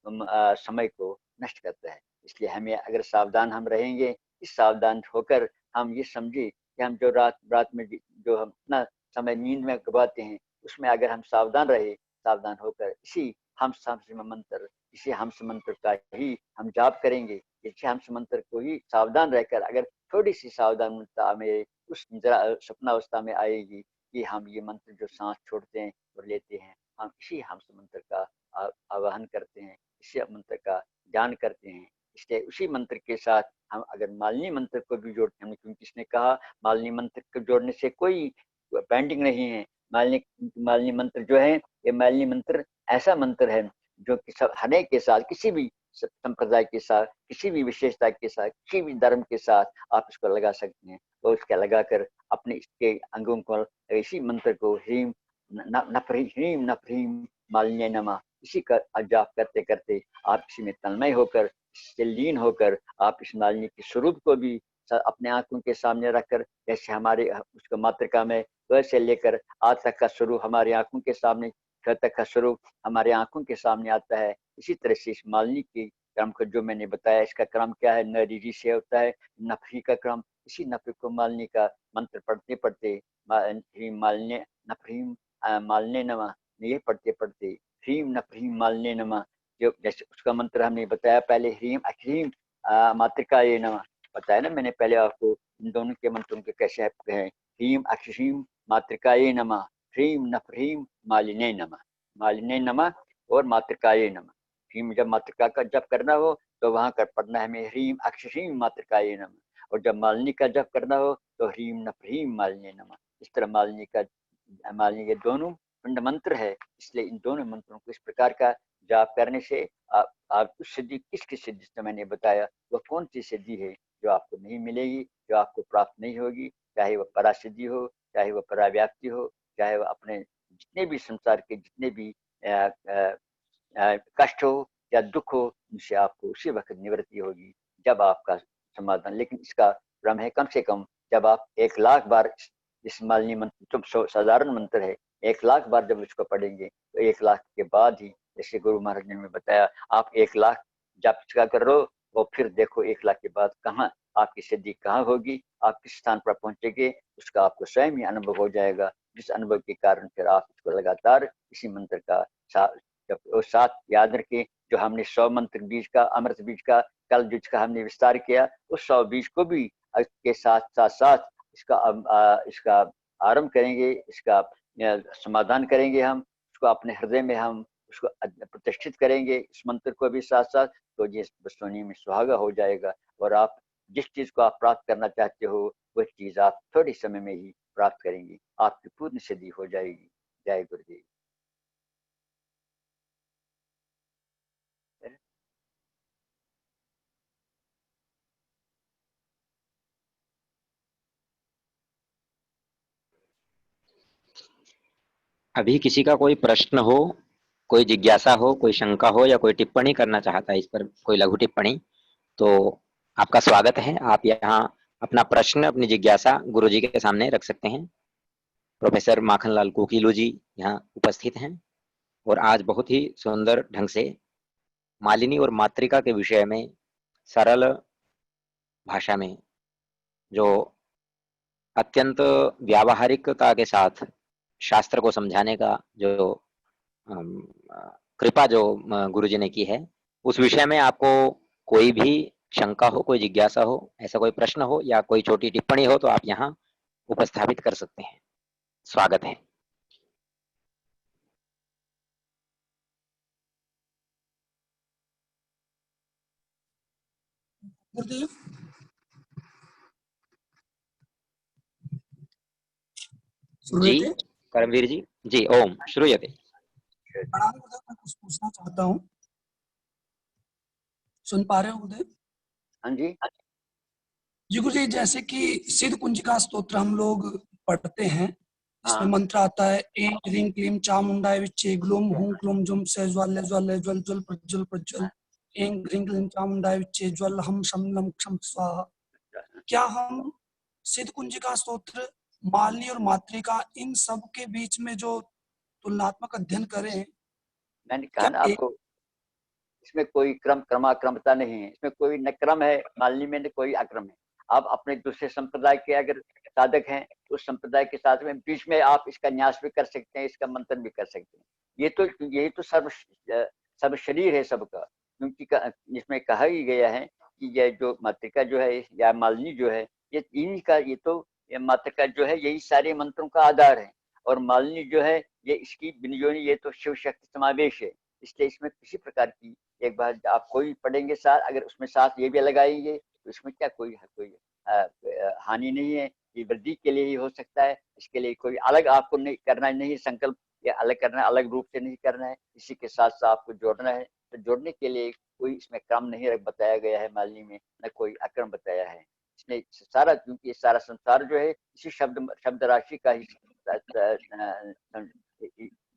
समय को नष्ट करता है। इसलिए हमें अगर सावधान हम रहेंगे, इस सावधान होकर हम ये समझे कि हम जो रात रात में जो हम अपना समय नींद में गवाते हैं उसमें अगर हम सावधान रहे, सावधान होकर इसी हम मंत्र, इसी हंस मंत्र का ही हम जाप करेंगे, इसी हंस मंत्र को ही सावधान रहकर अगर थोड़ी सी सावधानता में उस स्वप्नावस्था में आएगी कि हम ये मंत्र जो सांस छोड़ते हैं और लेते हैं, हम इसी हंस मंत्र का आवाहन करते हैं, इसी मंत्र का ध्यान करते हैं। इसलिए उसी मंत्र के साथ हम अगर मालिनी मंत्र को भी जोड़ते हैं, क्योंकि इसने कहा मालिनी मंत्र को जोड़ने से कोई पेंडिंग नहीं है। मालिनी मंत्र जो है ये मालिनी मंत्र ऐसा मंत्र है जो कि सब हर एक के साथ, किसी भी संप्रदाय के साथ, किसी भी विशेषता के साथ, किसी भी धर्म के साथ आप इसको लगा सकते हैं। तो इसका लगाकर अपने इसके अंगों को इसी मंत्र को ह्रीम ह्रीम नफरीम मालिन्य नमा, इसी का जाप करते करते आप इसी में तन्मय होकर, इससे लीन होकर आप इस मालिनी के स्वरूप को भी अपने आंखों के सामने रखकर, जैसे हमारे उसको मातृका में वैसे लेकर आज तक का स्वरूप हमारी आंखों के सामने, तक का स्वरूप हमारे आंखों के सामने आता है। इसी तरह से इस मालिनी के क्रम को जो मैंने बताया, इसका क्रम क्या है, नरीरी से होता है नफरी का क्रम। इसी नफरी को मालिनी का मंत्र पढ़ते पढ़ते मालिन्य नफरीम मालिन्य नमा, ये पढ़ते पढ़ते ह्रीम नफरीम मालिन्य नमा, जो जैसे उसका मंत्र हमने बताया पहले, ह्रीम अक्रीम मातृका ये नमा, बताया ना मैंने पहले आपको इन दोनों के मंत्रों के कैसे हैं। ह्रीम अक्रीम मातृकाये नमः, ह्रीम नफरीम मालिने नमः, मालिने नमः और मातृकाये नमः। ह्रीम जब मातृका का जप करना हो तो वहां कर पढ़ना है हमें ह्रीम अक्षरीम मातृकाये नमः, और जब मालिनी का जप करना हो तो ह्रीम नफरीम मालिने नमः। इस तरह मालिनी के दोनों पिंड मंत्र है, इसलिए इन दोनों मंत्रों को इस प्रकार का जाप करने से आपको सिद्धि, किसकी सिद्धि से मैंने बताया, वह कौन सी सिद्धि है जो आपको नहीं मिलेगी, जो आपको प्राप्त नहीं होगी, चाहे वह परासिद्धि हो, चाहे वह पराव्याप्ति हो, चाहे वह अपने जितने भी संसार के जितने भी कष्ट हो या दुख हो, उनसे आपको उसी वक्त निवृत्ति होगी जब आपका समाधान। लेकिन इसका क्रम है कम से कम जब आप 1,00,000 बार इस मालिनी मंत्र, जो साधारण मंत्र है, 1,00,000 बार जब इसको पढ़ेंगे तो 1,00,000 के बाद ही, जैसे गुरु महाराज ने हमें बताया, आप 1,00,000 जब इसका कर लो और फिर देखो 1,00,000 के बाद कहाँ आपकी सिद्धि कहाँ होगी, आप किस स्थान पर पहुंचेंगे, उसका आपको स्वयं ही अनुभव हो जाएगा। जिस अनुभव के कारण फिर आप इसको लगातार इसी मंत्र का साथ याद रखें। जो हमने 100 मंत्र बीज का, अमृत बीज का कल जिसका हमने विस्तार किया, उस 100 बीज को भी के साथ इसका आरंभ करेंगे, इसका समाधान करेंगे, हम उसको अपने हृदय में हम उसको प्रतिष्ठित करेंगे, इस मंत्र को भी साथ साथ, तो ये सोनी में सुहागा हो जाएगा और आप जिस चीज को आप प्राप्त करना चाहते हो वह चीज आप थोड़े समय में ही प्राप्त करेंगे, आपकी पूर्ण सिद्धि हो जाएगी। जय गुरुदेव। अभी किसी का कोई प्रश्न हो, कोई जिज्ञासा हो, कोई शंका हो या कोई टिप्पणी करना चाहता है, इस पर कोई लघु टिप्पणी, तो आपका स्वागत है। आप यहाँ अपना प्रश्न, अपनी जिज्ञासा गुरु जी के सामने रख सकते हैं। प्रोफेसर माखनलाल कोकिलो जी यहाँ उपस्थित हैं। और आज बहुत ही सुंदर ढंग से मालिनी और मातृका के विषय में सरल भाषा में जो अत्यंत व्यावहारिकता के साथ शास्त्र को समझाने का जो अम, कृपा जो गुरुजी ने की है, उस विषय में आपको कोई भी शंका हो, कोई जिज्ञासा हो, ऐसा कोई प्रश्न हो या कोई छोटी टिप्पणी हो तो आप यहाँ उपस्थापित कर सकते हैं। स्वागत है। गुरुदेव, जी श्रूयते? करमवीर जी, जी ओम श्रूयते। प्रणाम गुरुदेव, मैं कुछ पूछना चाहता हूँ। सुन पा रहे हो गुरुदेव? हाँ जी। जी गुरुजी, जैसे कि सिद्ध कुंजिका स्तोत्र हम लोग पढ़ते हैं, इसमें हाँ मंत्र आता है ऐं ह्रीं क्लीं चामुंडाय विच्चे ग्लूम हूं क्लूम जुम से ज्वाल्य ज्वाल्य ज्वल ज्वल प्रज्वल प्रज्वल ऐं ह्रीं क्लीं चामुंडाय विच्चे ज्वल हम शम लम क्षम स्वाहा। क्या हम सिद्ध कुंजिका स्तोत्र, मालिनी और मातृका, इन सब के बीच में जो तुलनात्मक अध्ययन करें, मैंने कहा क्या ना आपको, इसमें कोई क्रमाक्रमता नहीं है, इसमें कोई न क्रम है, मालिनी में न कोई अक्रम है। आप अपने दूसरे संप्रदाय के अगर साधक हैं, उस संप्रदाय के साथ में बीच में आप इसका न्यास भी कर सकते हैं, इसका मंथन भी कर सकते हैं। यही तो सर्व शरीर है सबका, क्योंकि इसमें कहा ही गया है कि यह जो मातृका जो है या मालिनी जो है, ये इन्हीं का, ये मातृका जो है यही सारे मंत्रों का आधार है, और मालिनी जो है ये इसकी बिनयोनी, ये तो शिव शक्ति समावेश है। इसलिए इसमें किसी प्रकार की, एक बार आप कोई पढ़ेंगे साथ, अगर उसमें साथ ये भी लगाएंगे तो इसमें क्या कोई हानि नहीं है। ये वृद्धि के लिए ही हो सकता है, इसके लिए कोई अलग आपको नहीं करना, नहीं संकल्प या अलग करना, अलग रूप से नहीं करना है, इसी के साथ साथ आपको जोड़ना है। तो जोड़ने के लिए कोई इसमें क्रम नहीं बताया गया है मालिनी में, न कोई अक्रम बताया है। इसमें सारा, क्योंकि सारा संसार जो है इसी शब्द राशि का ही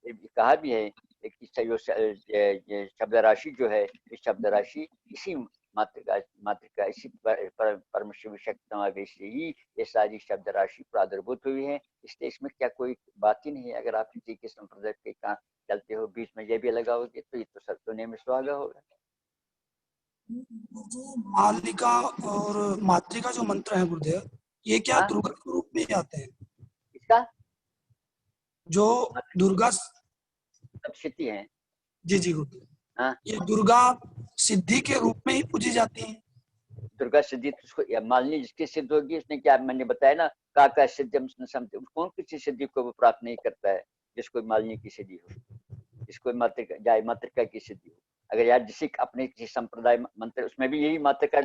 कहा भी है कि ये शब्द राशि जो है, इस शब्द राशि इसी मातृका इसी परम शिव शक्ति समावेश से ही ये सारी शब्द राशि प्रादुर्भूत हुई है। इसलिए इसमें क्या कोई बात ही नहीं है। अगर आप किसी के संप्रदाय के चलते हो, बीच में ये भी लगाओगे तो ये तो सब सुनने में सुहागा होगा। मालिका और मातृका जो मंत्र है गुरुदेव, ये क्या दुर्गा के रूप में आते हैं? इसका जो दुर्गा सिद्धि है। जी जी गुरुदेव, हाँ, ये दुर्गा सिद्धि के रूप में ही पूजी जाती है। दुर्गा सिद्धि तो मालिनी जिसकी सिद्ध होगी, उसने क्या मैंने बताया ना, का सिद्धि कौन किसी सिद्धि को वो प्राप्त नहीं करता है जिसको मालिनी की सिद्धि हो, जिसको मातृका की सिद्धि हो। अगर यार अपने किसी संप्रदाय मंत्र, उसमें भी यही मातृका,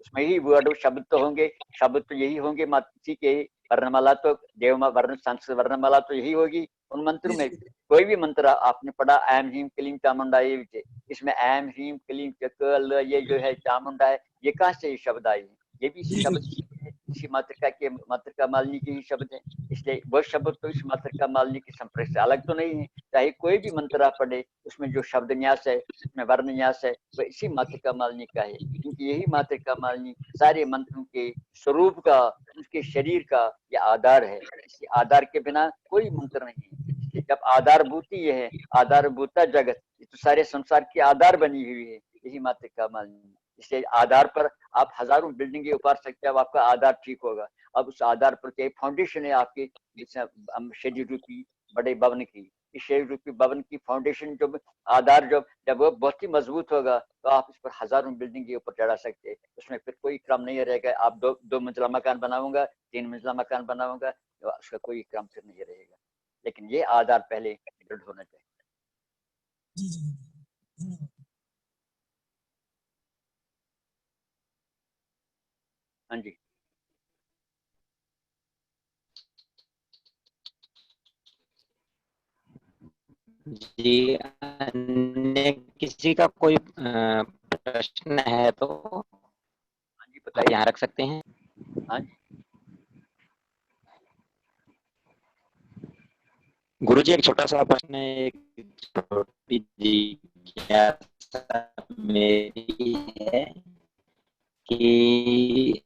उसमें ही वर्ड शब्द तो होंगे, शब्द तो यही होंगे, मातृ के वर्णमाला तो देव वर्ण संस्कृत वर्णमाला तो यही होगी उन मंत्रों में। कोई भी मंत्र आपने पढ़ा, ऐम ह्रीम क्लीम चामुंडा, ये इसमें ऐम ह्रीम क्लीम चकल, ये जो है चामुंडा है, ये कहाँ से ये शब्द आए हैं? ये भी इसी शब्द इसी मातृका मालिनी के ही शब्द है। इसलिए वो शब्द तो इस मातृका मालिनी के संपर्क से अलग तो नहीं है। चाहे कोई भी मंत्र आप पढ़े, उसमें जो शब्द न्यास है, उसमें वर्ण न्यास है, वह इसी मातृका मालिनी का है, क्योंकि यही मातृका मालिनी सारे मंत्रों के स्वरूप का, उसके शरीर का यह आधार है। इसी आधार के बिना कोई मंत्र नहीं है। इसलिए जब आधारभूत ही है, आधारभूता जगत, ये तो सारे संसार की आधार बनी हुई है, यही मातृका मालिनी। इसलिए आधार पर आप हजारों बिल्डिंगे उतार सकते हैं, अब आपका आधार ठीक होगा। अब उस आधार पर क्या फाउंडेशन है आपके शरीर रूपी बड़े भवन की, इस शरीर रूपी भवन की फाउंडेशन जब आधार जब वो बहुत ही मजबूत होगा, तो आप इस पर हजारों बिल्डिंग के ऊपर चढ़ा सकते हैं। उसमें फिर कोई क्रम नहीं रहेगा। आप दो मंजिला मकान बनाऊंगा, 3 मंजिला मकान बनाऊंगा, तो उसका कोई क्रम फिर नहीं रहेगा। लेकिन ये आधार पहले दृढ़ होना चाहिए। जी जी धन्यवाद। हाँ जी। जी, अन्य किसी का कोई प्रश्न है तो हाँ जी आप बताइए। यहाँ रख सकते हैं। हाँ जी। गुरुजी, एक छोटा सा प्रश्न है, एक छोटी जिज्ञासा मेरी है कि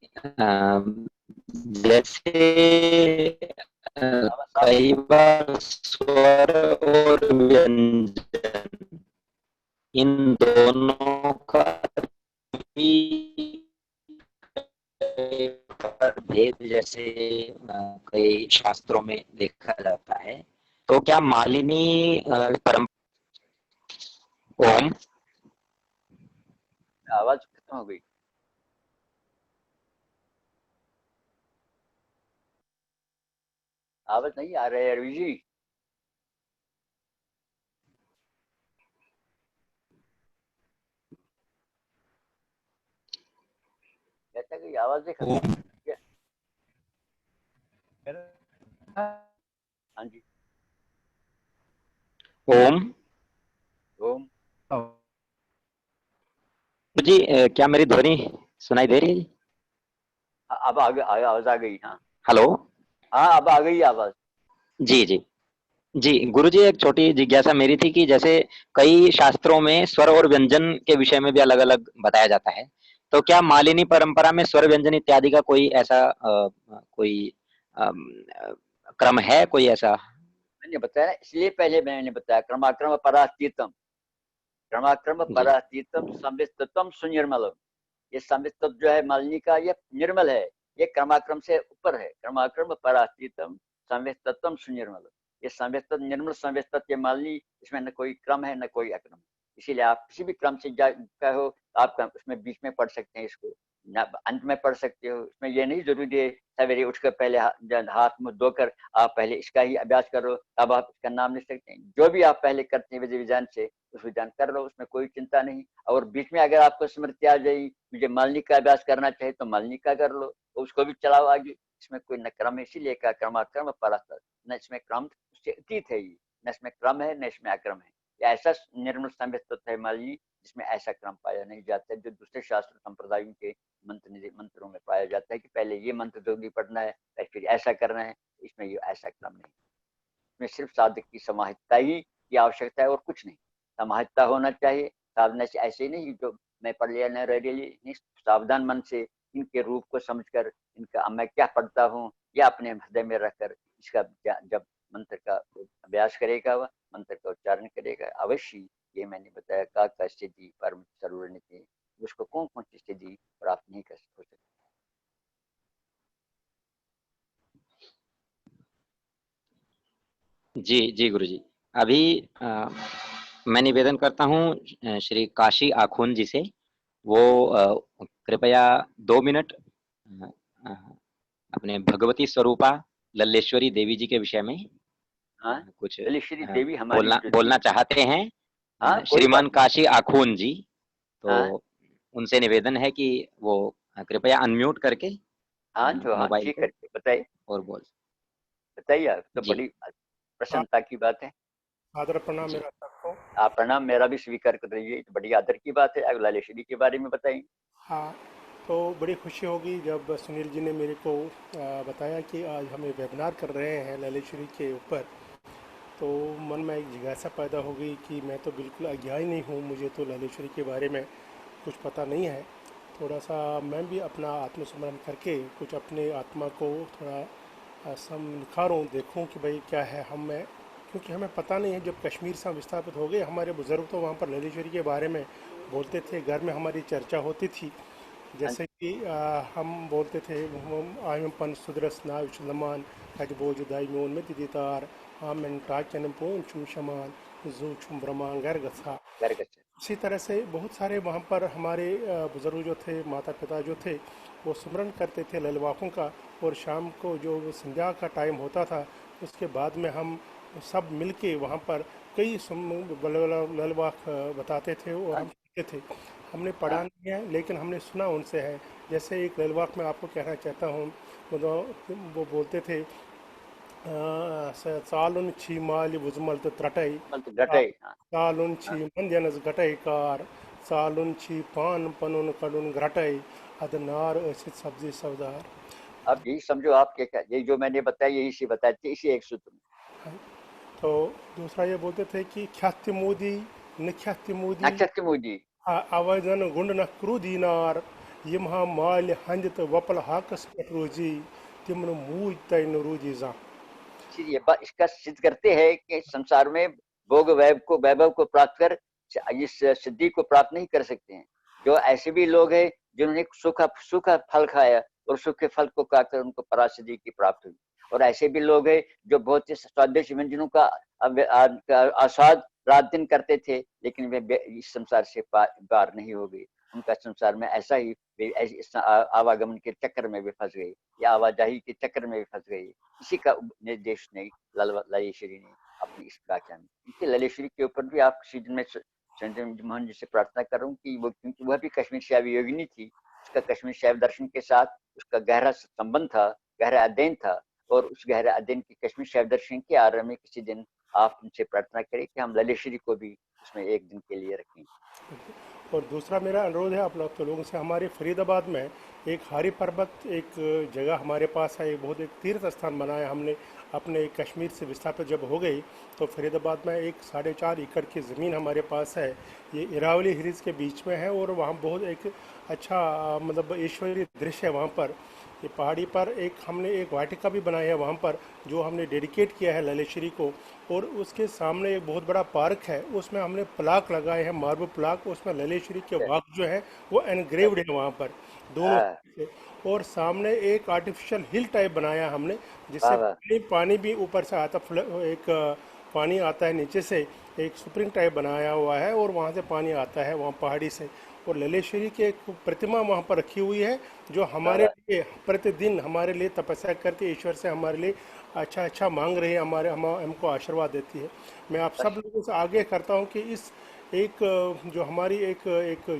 जैसे कई बार स्वर और व्यंजन इन दोनों का भी भेद जैसे कई शास्त्रों में देखा जाता है। तो क्या मालिनी परम ओम आवाज खत्म हो गई। आवाज नहीं आ रही है रवि जी। कहता है कि आवाज ही खत्म हो ओम गई। हाँ जी। ओम ओम। जी क्या मेरी ध्वनि सुनाई दे रही है? अब आवाज आ गई। हाँ हेलो। हाँ, अब आ गई आवाज। जी जी जी गुरुजी, एक छोटी जिज्ञासा मेरी थी कि जैसे कई शास्त्रों में स्वर और व्यंजन के विषय में भी अलग अलग बताया जाता है, तो क्या मालिनी परंपरा में स्वर व्यंजन इत्यादि का कोई ऐसा कोई अम, अ, क्रम है, कोई ऐसा? मैंने बताया, इसलिए पहले मैंने बताया क्रमाक्रम परातीतम, क्रमाक्रम जी परातीतम संविस्तम सुनिर्मलम। ये संविस्तम जो है मालिनी का, ये निर्मल है, ये क्रमाक्रम से ऊपर है। क्रमाक्रम परातीतम संविस्तम सुनिर्मलम। ये संविस्तम निर्मल संविस्तम ये मालिनी, इसमें न कोई क्रम है न कोई अक्रम। इसीलिए आप किसी भी क्रम से कहो, आप उसमें बीच में पढ़ सकते हैं, इसको अंत में पढ़ सकते हो। इसमें ये नहीं जरूरी है सवेरे उठकर पहले हाथ मुंह धोकर आप पहले इसका ही अभ्यास करो, अब आप इसका नाम लिख सकते हैं। जो भी आप पहले करते हैं विधि विधान से, उस विधान कर लो, उसमें कोई चिंता नहीं। और बीच में अगर आपको स्मृति आ जाए मुझे मालिनी का अभ्यास करना चाहिए, तो मालिनी का कर लो, तो उसको भी चलाओ आगे। इसमें कोई न क्रम है, इसीलिए का क्रमाक्रम परास्तर, न इसमें क्रम उससे अतीत है, ये न इसमें क्रम है न इसमें अक्रम है। या ऐसा निर्मल संवित है मालिनी जिसमें ऐसा क्रम पाया नहीं जाता है, जो दूसरे शास्त्र संप्रदायों के मंत्रों में पाया जाता है कि पहले ये मंत्र जल्दी पढ़ना है, फिर ऐसा करना है। इसमें ये ऐसा क्रम नहीं, इसमें सिर्फ साधक की समाहितता ही की आवश्यकता है और कुछ नहीं। समाहितता होना चाहिए, साधना से ऐसे ही नहीं जो मैं पढ़ लिया न रह लिया, सावधान मन से इनके रूप को समझकर, इनका मैं क्या पढ़ता हूँ या अपने हृदय में रखकर इसका जब मंत्र का अभ्यास करेगा, वह मंत्र का उच्चारण करेगा, अवश्य ये मैंने बताया का स्थिति परम सरोवर नीति, उसको कौन कौन सी स्थिति प्राप्त नहीं कर हो सकती। जी जी गुरुजी। अभी मैं निवेदन करता हूँ श्री काशी आखून जी से, वो कृपया 2 मिनट अ, अपने भगवती स्वरूपा लल्लेश्वरी देवी जी के विषय में हाँ, कुछ ललिश्वरी देवी हमारी बोलना चाहते हैं। हाँ, कोई बात श्रीमान नहीं। काशी आखून जी, तो हाँ उनसे निवेदन है कि वो कृपया अनम्यूट करके हाँ, जो हाँ मोबाइल ठीक को है, बताइए और बोल। बताइए, आप तो जी बड़ी प्रसन्नता की बात है। आदर प्रणाम जी मेरा सबको। आप प्रणाम मेरा भी स्वीकार कर रही तो बड़ी आदर की बात है। अब ललिश्वरी के बारे में बताइए। हाँ, तो बड़ी खुशी होगी जब सुनील जी ने मेरे को बताया कि आज हमें वेबिनार कर रहे हैं ललितश्री के ऊपर। तो मन में एक जिज्ञासा पैदा हो गई कि मैं तो बिल्कुल अज्ञानी नहीं हूँ, मुझे तो ललितश्री के बारे में कुछ पता नहीं है। थोड़ा सा मैं भी अपना आत्मस्मरण करके कुछ अपने आत्मा को थोड़ा निखारूं, देखूं कि भाई क्या है हम में, क्योंकि हमें पता नहीं है। जब कश्मीर से विस्थापित हो गए, हमारे बुज़ुर्ग तो वहाँ पर ललितश्री के बारे में बोलते थे, घर में हमारी चर्चा होती थी। हाँ जैसे कि हम बोलते थे, आयम पन सुदरस ना विशलमान कज बोझ दाई में में दितार आमन टाचन पोन छुम शमान जू छुम ब्रह्मांगर गसा। घर का इसी तरह से बहुत सारे वहाँ पर हमारे बुज़ुर्ग जो थे, माता पिता जो थे, वो सिमरन करते थे ललवाकों का। और शाम को जो संध्या का टाइम होता था, उसके बाद में हम सब मिल के वहाँ पर कई ललवाक बताते थे और हाँ हम सुनते थे। हमने पढ़ा हाँ नहीं है, लेकिन हमने सुना उनसे है। जैसे एक ललवाक मैं आपको कहना चाहता हूँ, वो बोलते थे सालुन छी माल वुजमल त्रटई, मत घटे। हाँ सालुन हाँ, छी मंजनस घटई कार, सालुन छी पान पनुन कड़ुन घटई, अदनार असित सब्जी सवदार। अब यही समझो आप क्या, यही जो मैंने बताया यही से बताया थी, इसी एक सूत्र में। तो दूसरा ये बोलते थे कि ख्याति मोदी न ख्याति मोदी नक्षत्र मोदी। आवाजन गुंड न क्रूदीनार, यमहा माल हंजत वपल हाकस पट रोजी, तिमन मूज तय न रोजी जा। इसलिए ये बात इसका सिद्ध करते हैं कि संसार में भोग वैभव को प्राप्त कर इस सिद्धि को प्राप्त नहीं कर सकते हैं। जो ऐसे भी लोग हैं जिन्होंने सूखा फल खाया और सूखे फल को खाकर उनको परासिद्धि की प्राप्त हुई, और ऐसे भी लोग हैं जो बहुत ही स्वादिष्ट व्यंजनों का आस्वाद रात दिन करते थे, लेकिन वे इस संसार से पार नहीं हो गए। उनका संसार में ऐसा ही आवागमन के चक्कर में भी फंस गए या आवाजाही के चक्कर में भी फंस गए। इसी का निर्देश नहीं ललेश्वरी ने अपनी इस व्याख्यान में। ललेश्वरी के ऊपर भी आप किसी दिन में संजय मोहन जी से प्रार्थना करूं कि वो, क्योंकि वह भी कश्मीर शैव योगिनी थी, उसका कश्मीर शैव दर्शन के साथ उसका गहरा संबंध था, गहरा अध्ययन था, और उस गहरा अध्ययन की कश्मीर शैव दर्शन के आरंभ में किसी दिन आप उनसे प्रार्थना करें कि हम ललेश्वरी को भी उसमें एक दिन के लिए रखें। और दूसरा मेरा अनुरोध है आप लोगों से, हमारे फरीदाबाद में एक हारी पर्वत एक जगह हमारे पास है, एक बहुत एक तीर्थ स्थान बनाया हमने अपने कश्मीर से विस्थापित जब हो गई तो फरीदाबाद में एक 4.5 एकड़ की ज़मीन हमारे पास है। ये इरावली हिल्स के बीच में है और वहाँ बहुत एक अच्छा मतलब ईश्वरीय दृश्य है। वहाँ पर ये पहाड़ी पर हमने एक वाटिका भी बनाई है वहाँ पर, जो हमने डेडिकेट किया है ललेश्वरी को। और उसके सामने एक बहुत बड़ा पार्क है, उसमें हमने प्लाक लगाए हैं, मार्बल प्लाक, उसमें ललेश्वरी के वाक जो है वो एनग्रेव्ड है वहाँ पर दोनों। और सामने एक आर्टिफिशियल हिल टाइप बनाया हमने, जिससे पानी भी ऊपर से आता, एक पानी आता है नीचे से, एक स्प्रिंग टाइप बनाया हुआ है और वहाँ से पानी आता है वहाँ पहाड़ी से। और ललेश्वरी की एक प्रतिमा वहाँ पर रखी हुई है, जो हमारे लिए प्रतिदिन हमारे लिए तपस्या करके ईश्वर से हमारे लिए अच्छा मांग रही है, हमको आशीर्वाद देती है। मैं आप सब लोगों से आगे करता हूँ कि इस एक जो हमारी एक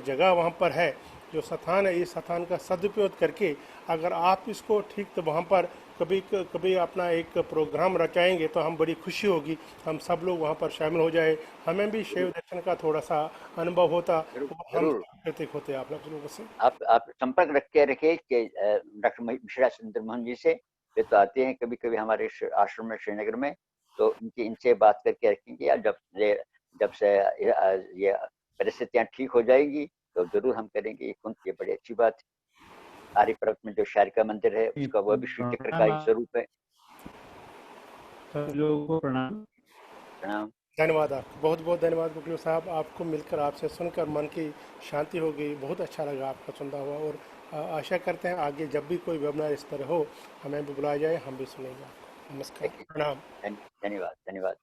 जगह वहाँ पर है, जो स्थान है, इस स्थान का सदुपयोग करके अगर आप इसको ठीक तो वहाँ पर कभी अपना एक प्रोग्राम रचाएंगे तो हम बड़ी खुशी होगी, हम सब लोग वहाँ पर शामिल हो जाए, हमें भी शैव दर्शन का थोड़ा सा अनुभव होता, हम प्रतीक होते आप लोगों से। आप संपर्क रखे डॉक्टर मिश्रा सुंदर मोहन जी से। वे तो आते हैं कभी कभी हमारे आश्रम में श्रीनगर में, तो इनसे बात करके रखेंगे। जब से ये परिस्थितियाँ ठीक हो जाएगी तो जरूर हम करेंगे। ये बड़ी अच्छी बात है। आर्य पर्वत में जो शारिका मंदिर है उसका वह भी श्री चक्र का एक स्वरूप है। प्रणाम। धन्यवाद आपको, बहुत बहुत धन्यवाद गुकलू साहब। आपको मिलकर, आपसे सुनकर मन की शांति हो गई, बहुत अच्छा लगा आपका सुनता हुआ। और आशा करते हैं आगे जब भी कोई वेबिनार इस तरह हो हमें भी बुलाया जाए, हम भी सुनेंगे आपको। नमस्कार, प्रणाम, धन्यवाद।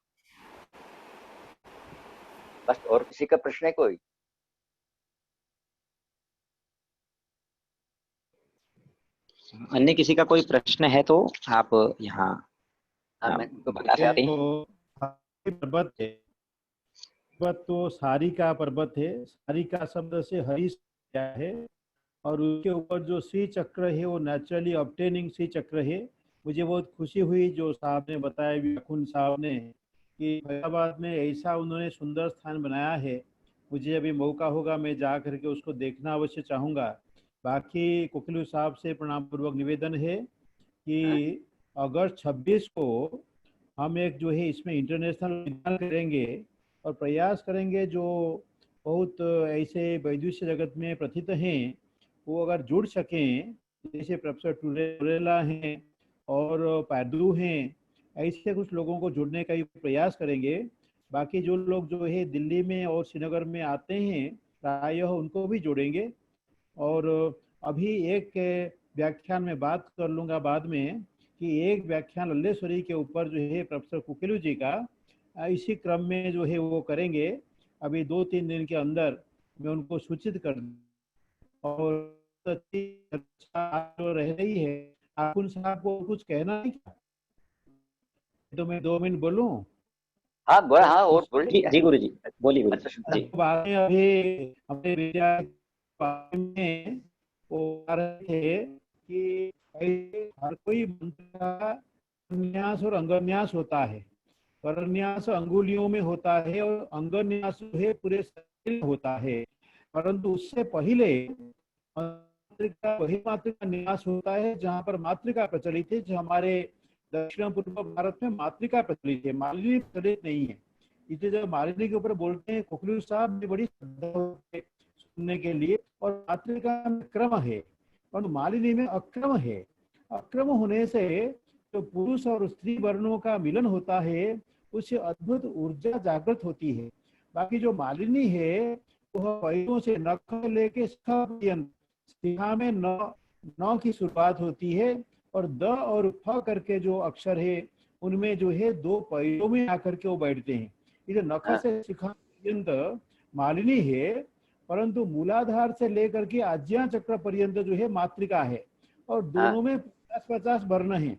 बस, और किसी का प्रश्न है कोई? अन्य किसी का कोई प्रश्न है तो आप यहाँ बता सकते हैं। पर्वत तो सारिका पर्वत है। सारिका शब्द से हरि है, और उसके ऊपर जो श्री चक्र है वो नेचुरली ऑब्टेनिंग श्री चक्र है। मुझे बहुत खुशी हुई जो साहब ने बताया, व्याकुन साहब ने, कि फैजाबाद में ऐसा उन्होंने सुंदर स्थान बनाया है। मुझे अभी मौका होगा मैं जा करके उसको देखना अवश्य चाहूँगा। बाकी कुकलू साहब से प्रणाम पूर्वक निवेदन है कि अगस्त 26 को हम एक जो है इसमें इंटरनेशनल वेबिनार करेंगे और प्रयास करेंगे जो बहुत ऐसे वैद्युष्य जगत में प्रथित हैं वो अगर जुड़ सकें, जैसे प्रोफेसर टुरेला हैं और पैदू हैं, ऐसे कुछ लोगों को जुड़ने का ही प्रयास करेंगे। बाकी जो लोग जो है दिल्ली में और श्रीनगर में आते हैं प्रायः उनको भी जोड़ेंगे। और अभी एक व्याख्यान में बात कर लूँगा बाद में कि एक व्याख्यान लल्लेश्वरी के ऊपर जो है प्रोफेसर कुकेलू जी का इसी क्रम में जो है वो करेंगे। अभी 2-3 दिन के अंदर मैं उनको सूचित कर दूँ। और जो रह रही है, आकुन साहब को कुछ कहना है क्या? तो मैं 2 मिनट बोलूं? हाँ और बोलिए। जी गुरु जी, बोलिए गुरु जी। बातें अभी अपने विद्या में वो आ रहे थे कि हर कोई मंत्र का न्यास और अंगन्यास होता है। परन्यास अंगुलियों में होता है और अंगन्यास जो है पूरे शरीर में होता है, परंतु उससे पहले वही मातृका न्यास होता है जहाँ पर मातृका प्रचलित है। जो हमारे दक्षिण पूर्व भारत में मातृका प्रचलित है, मालिनी प्रचलित नहीं है। इसलिए जब मालिनी के ऊपर बोलते हैं कुकलू साहब में बड़ी श्रद्धा सुनने के लिए, और मातृका में क्रम है और मालिनी में अक्रम है। अक्रम होने से जो पुरुष और स्त्री वर्णों का मिलन होता है उससे अद्भुत ऊर्जा जागृत होती है। बाकी जो मालिनी है वह पैरों से नख लेके शिखा पर्यंत, शिखा में नौ की शुरुआत होती है और द और फ करके जो अक्षर है उनमें जो है दो पैरों में आकर के वो बैठते हैं। ये नख से शिखा पर्यंत मालिनी है, परंतु मूलाधार से लेकर के आज्ञा चक्र पर्यंत जो है मातृका है और दोनों में 50-50 वर्ण है।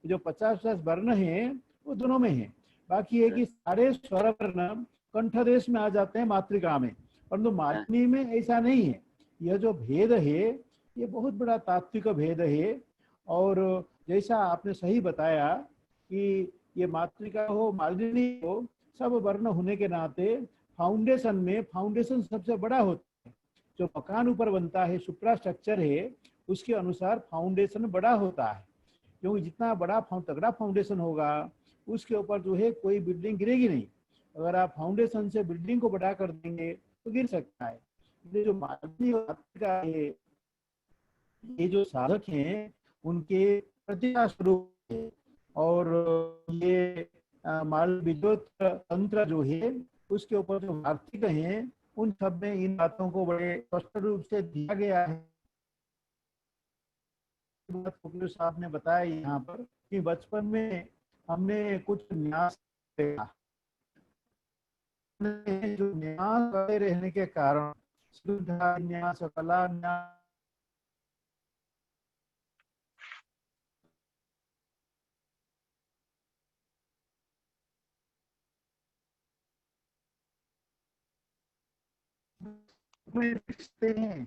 जो 50-50 वर्ण है वो दोनों में है। बाकी है कि सारे स्वर वर्ण कंठदेश में आ जाते हैं मातृका में, परंतु मालिनी में ऐसा नहीं है। यह जो भेद है ये बहुत बड़ा तात्विक भेद है। और जैसा आपने सही बताया कि ये मातृका हो मालिनी हो, सब वर्ण होने के नाते फाउंडेशन सबसे बड़ा होता है। जो मकान ऊपर बनता है, सुप्रास्ट्रक्चर है, उसके अनुसार फाउंडेशन बड़ा होता है, क्योंकि जितना बड़ा तगड़ा फाउंडेशन होगा उसके ऊपर जो है कोई बिल्डिंग गिरेगी नहीं। अगर आप फाउंडेशन से बिल्डिंग को बड़ा कर देंगे तो गिर सकता है। जो मालिनी मातृका है, ये जो साधक हैं उनके प्रतिभा स्वरूप है। और ये माल विद्युत तंत्र जो है उसके ऊपर जो वार्तिक हैं उन सब में इन बातों को बड़े स्पष्ट रूप से दिया गया है। साहब ने बताया यहाँ पर कि बचपन में हमने कुछ न्यास देखा, जो न्यास करते रहने के कारण न्यास, कला न्यास, हैं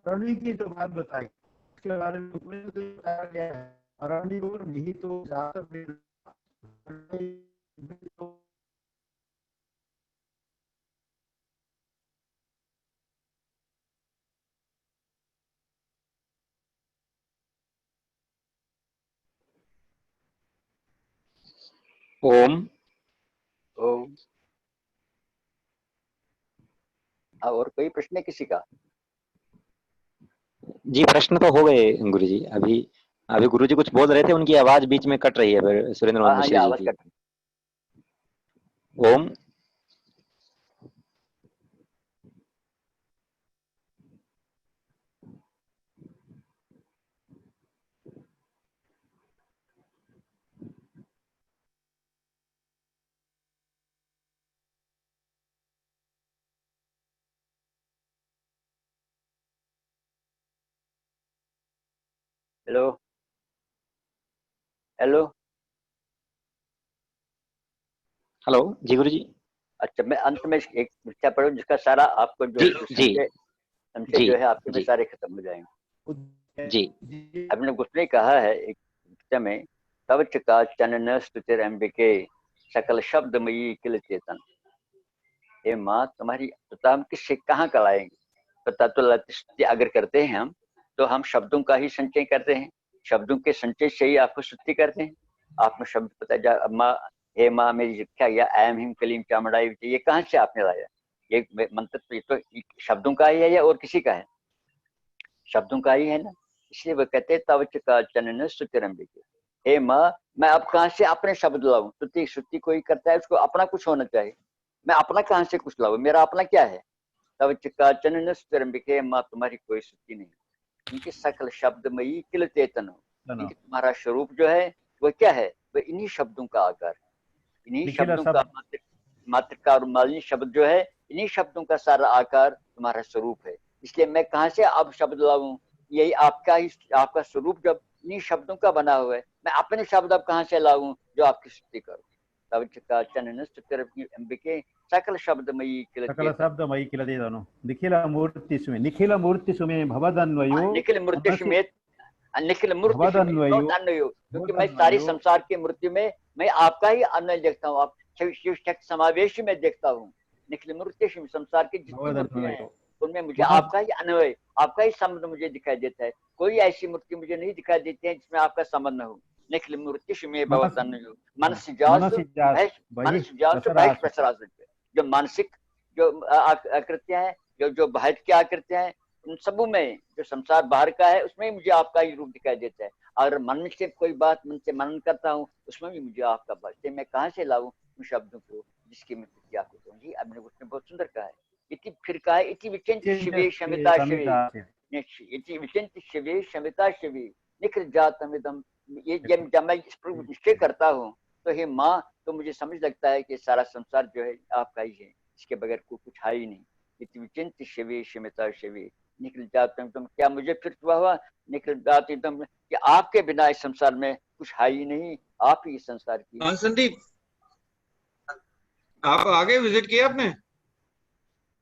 रणी की जो बात बताई उसके बारे में बताया गया है। रणी और नहीं तो ओम। ओम। और कोई प्रश्न है किसी का? जी प्रश्न तो हो गए गुरुजी। अभी अभी गुरुजी कुछ बोल रहे थे, उनकी आवाज बीच में कट रही है सुरेंद्र हाँ, ये मिश्र जी आवाज की। कट रही। ओम। हेलो हेलो हेलो जी गुरुजी। अच्छा, मैं अंत में एक विचार पढ़ूं जिसका सारा आपको जो जी जी संशय जी जो है आपके में जी सारे खत्म हो जाएंगे। जी। आपने कुछ नहीं कहा है एक में, तव चका चनन स्तुतिर अंबिके सकल शब्दमयी किल चेतन। हे माँ, तुम्हारी पता हम किससे कहाँ कलाएंगे? पता तो स्तुति अगर करते हैं हम तो हम शब्दों का ही संचय करते हैं, शब्दों के संचय से ही आपको स्तुति करते हैं। आपने शब्द पता जा माँ, हे माँ मेरी शिक्षा या एम हिम कलीम चामड़ाई, ये कहाँ से आपने लाया? ये मंत्र तो ये तो शब्दों का ही है या और किसी का है? शब्दों का ही है ना। इसलिए वो कहते हैं तव चका चनन स्तुतिरंबिके। हे माँ, मैं अब कहाँ से अपने शब्द लाऊं? स्तुति कोई करता है उसको अपना कुछ होना चाहिए। मैं अपना कहाँ से कुछ लाऊं? मेरा अपना क्या है? तव चका चनन स्तुतिरंबिके, माँ तुम्हारी कोई स्तुति नहीं, इनके सकल शब्दमयी किल चेतन हो। इनके तुम्हारा स्वरूप जो है वो क्या है? वो इन्हीं शब्दों का आकार, इन्हीं शब्दों का मातृका और मालिनी शब्द जो है, इन्हीं शब्दों का सारा आकार तुम्हारा स्वरूप है। इसलिए मैं कहाँ से अब शब्द लाऊं? यही आपका ही, आपका स्वरूप जब इन्हीं शब्दों का बना हुआ है, मैं अपने शब्द अब कहाँ से लाऊं जो आपकी स्तुति करूं? तव चका चनन स्तुतिरंबिके अंबिके सकल शब्दमयी किल सकल शब्दमयी किल चेतन निखिल मूर्ति सुमे भवदन्वयो निखिल मूर्ति सुमे निखिल मूर्ति अन्वयो, क्योंकि मैं सारी संसार की मूर्ति में मैं आपका ही अन्वय देखता हूँ। आप शिव शक्ति समावेश में देखता हूँ। निखिल मूर्ति संसार की जितनी मूर्तियां हैं उनमें मुझे आपका ही अन्वय, आपका ही संबंध मुझे दिखाई देता है। कोई ऐसी मूर्ति मुझे नहीं दिखाई देती है जिसमें आपका संबंध न हो। निखिल मूर्ति में भवदन्वयो मनस जास बहिष प्रसरास। जो मानसिक जो आकृतियां हैं, जो जो बाहर की आकृतियां हैं, उन सबों में जो संसार बाहर का है उसमें भी मुझे आपका ही रूप दिखाई देता है। अगर मन से कोई बात मन से मनन करता हूँ उसमें भी मुझे आपका बात, मैं कहाँ से लाऊं उन शब्दों को जिसकी मैं स्तुति आपको कहूँ। जी आपने उसने बहुत सुंदर कहा है। इति फिर कहा है, इति विचिंत शिवे शमिता शिवे, इति विचिंत शिवे शमिता शिवे निखिल जातमिदम। ये जब मैं इस पर निश्चय करता हूँ तो हे माँ, तो मुझे समझ लगता है कि सारा संसार जो है आपका ही है, इसके बगैर कुछ है ही नहीं। इति विचिंत शिवे शमिता शिवे निखिल जातमिदम। क्या मुझे फिर हुआ निखिल जातमिदम कि आपके बिना इस संसार में कुछ है ही नहीं, आप ही इस संसार की। हाँ संदीप, आप आगे विजिट किया आपने?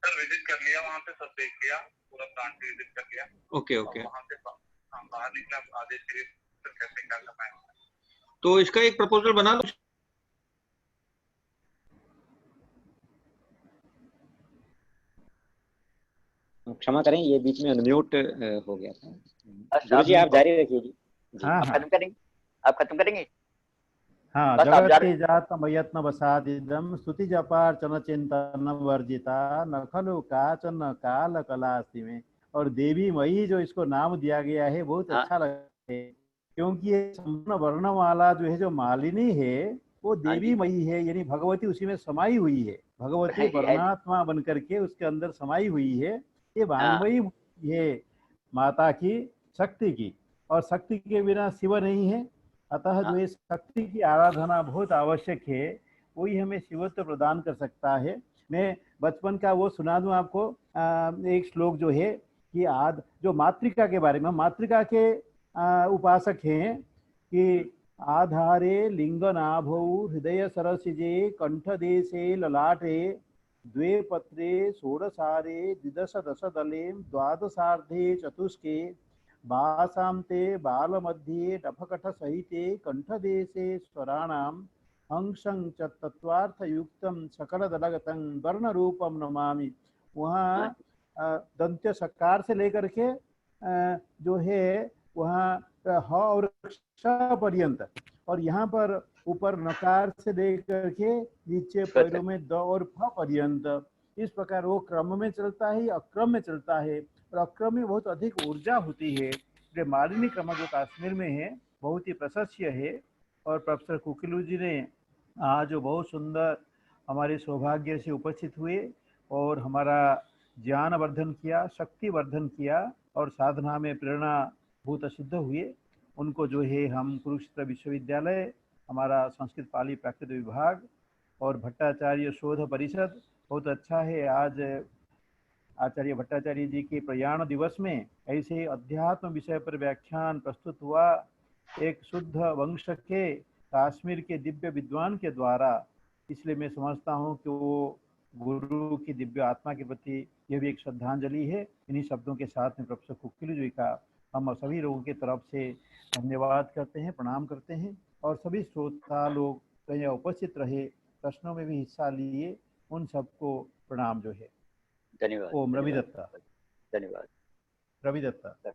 सर विजिट कर लिया, वहाँ पे सब देख लिया, पूरा प्लांट विजिट कर लिया। Okay okay. वहाँ से बाहर निकला, आदेश के कैसे क्या करना है। तो इसका एक प्रपोजल बना लो। क्षमा करें, ये बीच में अनम्यूट हो गया था। अच्छा, गुरुजी आप जारी रखिए जी। हाँ आप हाँ खत्म करेंगे, आप खत्म करेंगे। हाँ। बस आप जा जगति जातम यत्न वसादिदम स्तुति जपार्चन चिंतन वर्जिता न खलु काचन काल कलास्ति में। और देवी मई जो इसको नाम दिया गया है बहुत हाँ। अच्छा लगता है, क्योंकि ये संपूर्ण वर्णमाला जो है जो मालिनी है वो हाँ देवी जी। मई है, यानी भगवती उसी में समाई हुई है। भगवती है जी। वर्णात्मा बन करके उसके अंदर समाई हुई है। ये हाँ। वांगमयी है माता की, शक्ति की, और शक्ति के बिना शिव नहीं है। अतः जो हाँ। है शक्ति की आराधना बहुत आवश्यक है, वही हमें शिवत्व प्रदान कर सकता है। मैं बचपन का वो सुना दूं आपको, एक श्लोक जो है कि जो मातृका के बारे में, मातृका के उपासक हैं कि आधारे लिंगनाभौ हृदय सरसिजे कंठदेशे ललाटे द्वे पत्रे षोडशारे द्विदश दश दले द्वादशार्धे चतुष्के बासान्ते बालमध्ये डफकट सहिते कंठदेशे स्वराणाम अंशं च तत्वार्थयुक्तं सकलदलगतं वर्णरूपं नमामि। वहाँ दंत्य सकार से लेकर के जो है वहाँ ह और क्ष पर्यंत, और यहाँ पर ऊपर नकार से लेकर के नीचे पैरों में द और फ पर्यंत, इस प्रकार वो क्रम में चलता है, अक्रम में चलता है, और अक्रम में बहुत अधिक ऊर्जा होती है। जो मालिनी क्रम जो कश्मीर में है बहुत ही प्रशंस्य है। और प्रोफेसर कुकीलू जी ने आज जो बहुत सुंदर हमारे सौभाग्य से उपस्थित हुए और हमारा ज्ञान वर्धन किया, शक्ति वर्धन किया, और साधना में प्रेरणा भूत सिद्ध हुए। उनको जो है हम कुरुक्षेत्र विश्वविद्यालय, हमारा संस्कृत पाली प्राकृत विभाग और भट्टाचार्य शोध परिषद, बहुत अच्छा है आज आचार्य भट्टाचार्य जी के प्रयाण दिवस में ऐसे अध्यात्म विषय पर व्याख्यान प्रस्तुत हुआ एक शुद्ध वंश के कश्मीर के दिव्य विद्वान के द्वारा। इसलिए मैं समझता हूँ कि वो गुरु की दिव्य आत्मा के प्रति यह भी एक श्रद्धांजलि है। इन्हीं शब्दों के साथ में प्रोफेसर कुकीलू जी का हम सभी लोगों की तरफ से धन्यवाद करते हैं, प्रणाम करते हैं। और सभी श्रोता लोग कहीं उपस्थित रहे, प्रश्नों में भी हिस्सा लिए, उन सबको प्रणाम जो है। धन्यवाद। ओम रवि दत्ता। धन्यवाद रवि दत्ता।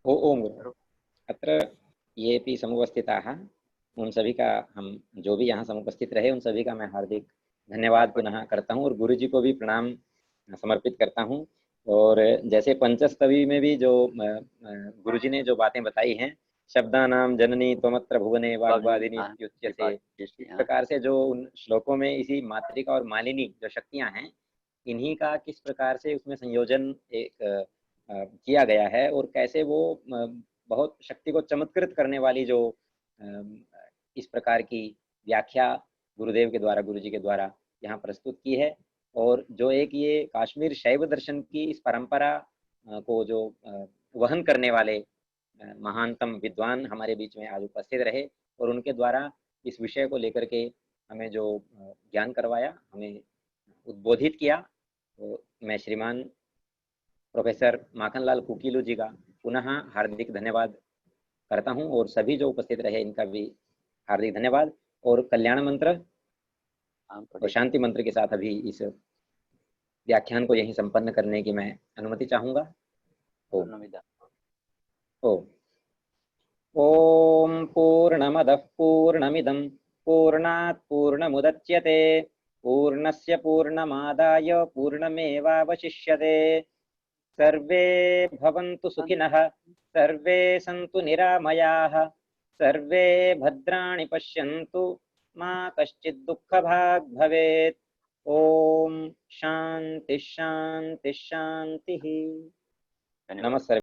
ओम गुरु। अत्र येऽपि समुपस्थिताः उन सभी का, हम जो भी यहाँ समुपस्थित रहे उन सभी का मैं हार्दिक धन्यवाद पुनः करता हूँ और गुरु जी को भी प्रणाम समर्पित करता हूँ। और जैसे पंचस्तवी में भी जो गुरु जी ने जो बातें बताई हैं, शब्दानाम जननी त्वमत्र भुवने वाग्वादिनी युच्यते, इस प्रकार से जो उन श्लोकों में इसी मातृका और मालिनी जो शक्तियां हैं, इन्हीं का किस प्रकार से उसमें संयोजन एक किया गया है और कैसे वो बहुत शक्ति को चमत्कृत करने वाली जो इस प्रकार की व्याख्या गुरुदेव के द्वारा, गुरु जी के द्वारा यहाँ प्रस्तुत की है। और जो एक ये काश्मीर शैव दर्शन की इस परंपरा को जो वहन करने वाले महानतम विद्वान हमारे बीच में आज उपस्थित रहे और उनके द्वारा इस विषय को लेकर के हमें जो ज्ञान करवाया, हमें उद्बोधित किया, तो मैं श्रीमान प्रोफेसर माखनलाल कुकीलू जी का पुनः हार्दिक धन्यवाद करता हूं और सभी जो उपस्थित रहे इनका भी हार्दिक धन्यवाद। और कल्याण मंत्र और शांति मंत्र के साथ अभी इस व्याख्यान को यहीं संपन्न करने की मैं अनुमति चाहूंगा। ओम पूर्णमदः पूर्णमिदं पूर्णात् पूर्णमुदच्यते पूर्णस्य पूर्णस्य पूर्णमादाय पूर्णमेवावशिष्यते। सर्वे भवन्तु सुखिनः, सर्वे सन्तु निरामयाः, सर्वे भद्राणि पश्यन्तु, मा कश्चित् दुःखभाग् भवेत्। ओम शांति शांति शांति। नमस्ते।